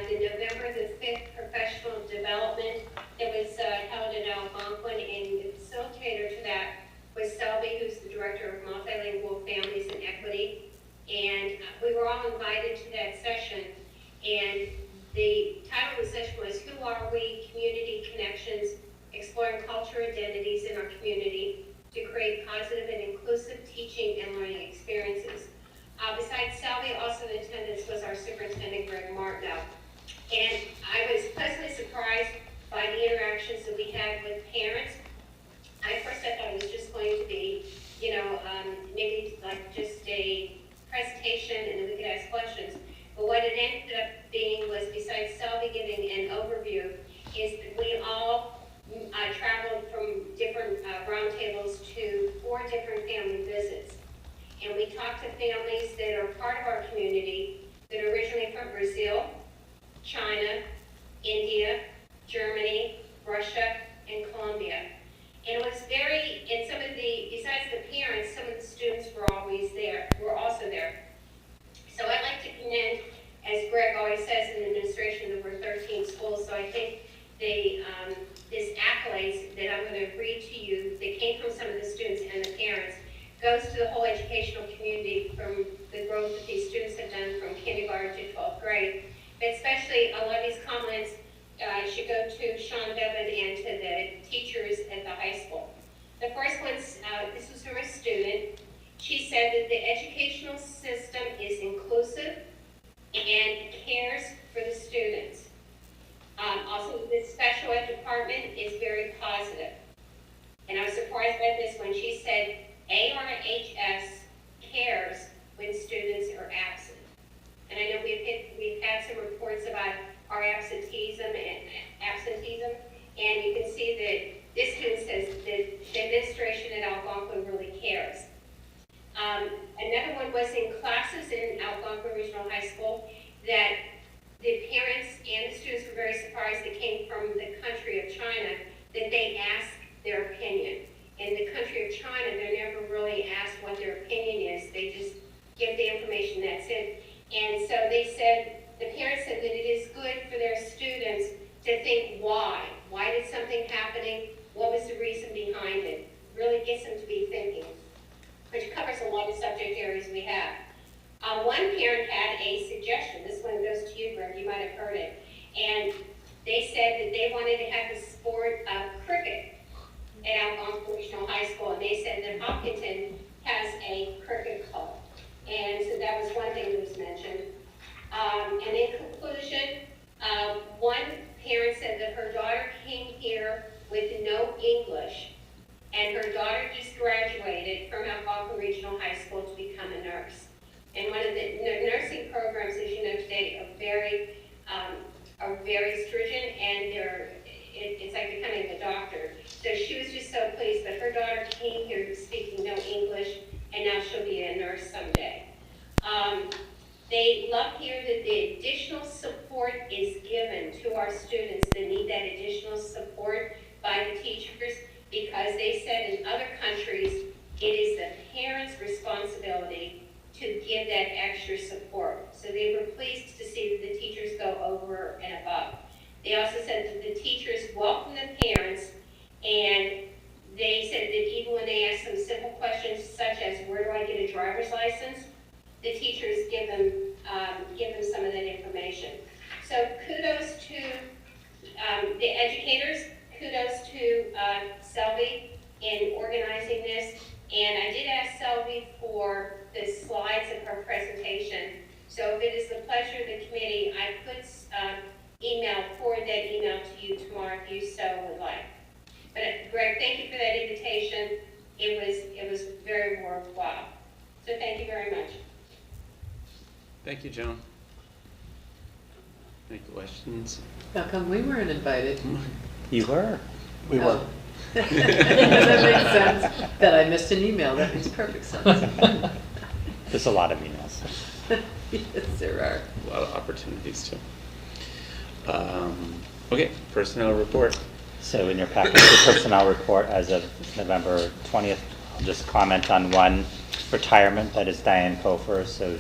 the November the 5th professional development that was held in Algonquin, and the facilitator to that was Selby, who's the director of multilingual families and equity. And we were all invited to that session. And the title of the session was, Who Are We? Community Connections, Exploring Culture Identities in Our Community to Create Positive and Inclusive Teaching and Learning Experiences. Besides Selby, also in attendance was our superintendent, Greg Martineau. And I was pleasantly surprised by the interactions that we had with parents. I thought it was just going to be, maybe like just a presentation and then we could ask questions. But what it ended up being was, besides Selby giving an overview, is that we all traveled from different roundtables to 4 different family visits. And we talked to families that are part of our community that are originally from Brazil, China, India, Germany, Russia, and Colombia. And it was and some of besides the parents, some of the students were also there. So I'd like to commend, as Greg always says in the administration, that we're 13 schools, so I think this accolades that I'm going to read to you that came from some of the students and the parents goes to the whole educational community from the growth that these students have done from kindergarten to 12th grade. But especially a lot of these comments should go to Sean Bevan and to the teachers at the high school. The first one, this was from a student. She said that the educational system is inclusive and cares for the students. Also, the special ed department is very positive. And I was surprised by this when she said ARHS cares when students are absent. And I know we've had some reports about our absenteeism, and you can see that this student says that the administration at Algonquin really cares. Another one was in classes in Algonquin Regional High School that the parents and the students were very surprised that came from the country of China, that they asked their opinion. In the country of China, they're never really asked what their opinion is. They just give the information, that's it. And so they said, the parents said that it is good for their students to think why. Why did something happening? What was the reason behind it? Really gets them to be thinking, which covers a lot of subject areas we have. One parent had a suggestion. This one goes to you, Greg. You might have heard it. And they said that they wanted to have the sport of cricket at Algonquin Regional High School. And they said that Hopkinton has a cricket club. And so that was one thing that was mentioned. And in conclusion, one parent said that her daughter came here with no English. And her daughter just graduated from Algonquin Regional High School to become a nurse. And one of the nursing programs, as you know today, are very stringent, and it's like becoming a doctor. So she was just so pleased, but her daughter came here speaking no English, and now she'll be a nurse someday. They love here that the additional support is given to our students that need that additional support by the teachers, because they said in other countries, it is the parents' responsibility to give that extra support. So they were pleased to see that the teachers go over and above. They also said that the teachers welcome the parents, and they said that even when they ask them simple questions such as, where do I get a driver's license? The teachers give them some of that information. So kudos to the educators, kudos to Selby in organizing this. And I did ask Selby for the slides of her presentation. So if it is the pleasure of the committee, I could forward that email to you tomorrow if you so would like. But Greg, thank you for that invitation. It was very worthwhile. So thank you very much. Thank you, Joan. Any questions? How come we weren't invited? You were. We were. That makes sense. That I missed an email, that makes perfect sense. There's a lot of emails. Yes, there are. A lot of opportunities too. Okay, personnel report. So in your package, the personnel report as of November 20th, I'll just comment on one retirement, that is Diane Kofer. So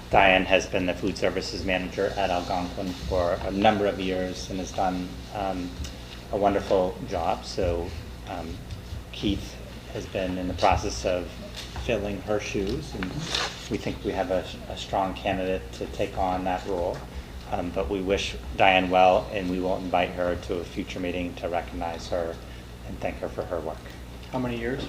Diane has been the food services manager at Algonquin for a number of years and has done a wonderful job. So Keith has been in the process of filling her shoes, and we think we have a strong candidate to take on that role. But we wish Diane well, and we will invite her to a future meeting to recognize her and thank her for her work. How many years?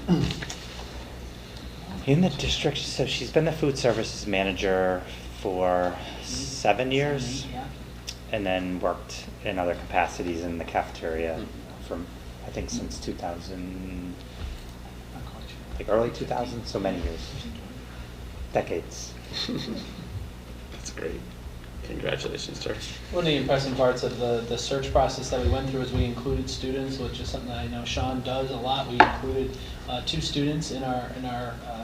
In the district, so she's been the food services manager for 7 years, and then worked in other capacities in the cafeteria from, I think, since 2000, like early 2000, so many years, decades. That's great. Congratulations, sir. One of the impressive parts of the search process that we went through is we included students, which is something that I know Sean does a lot. We included 2 students in our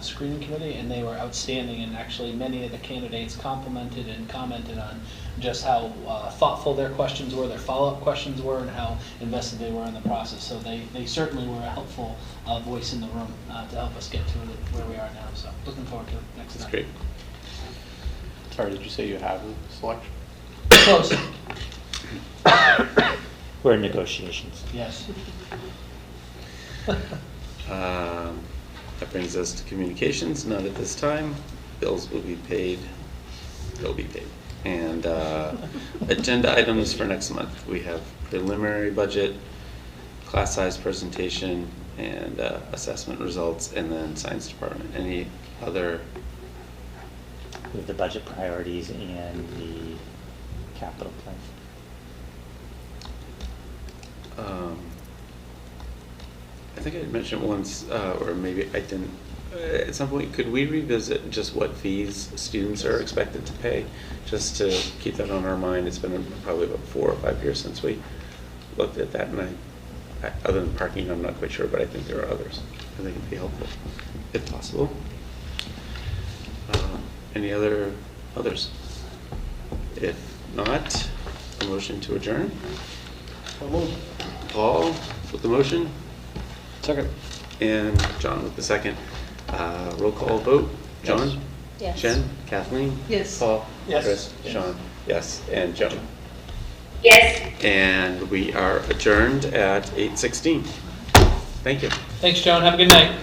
screening committee, and they were outstanding. And actually, many of the candidates complimented and commented on just how thoughtful their questions were, their follow-up questions were, and how invested they were in the process. So they certainly were a helpful voice in the room to help us get to where we are now. So looking forward to next time. That's great. Sorry, did you say you have a selection? Close. We're in negotiations. Yes. That brings us to communications, not at this time. Bills will be paid. They'll be paid. And agenda items for next month. We have preliminary budget, class size presentation, and assessment results, and then science department. Any other? With the budget priorities and the capital plan. I think I mentioned once, or maybe I didn't, at some point, could we revisit just what fees students are expected to pay? Just to keep that on our mind. It's been probably about 4 or 5 years since we looked at that, and I other than parking, I'm not quite sure, but I think there are others. I think it'd be helpful, if possible. Any others? If not, a motion to adjourn. Paul with the motion. Second. And John with the second. Roll call vote. John? Yes. Jen? Kathleen? Yes. Paul? Yes. Chris? Sean? Yes. And Joan? Yes. And we are adjourned at 8:16. Thank you. Thanks, Joan. Have a good night.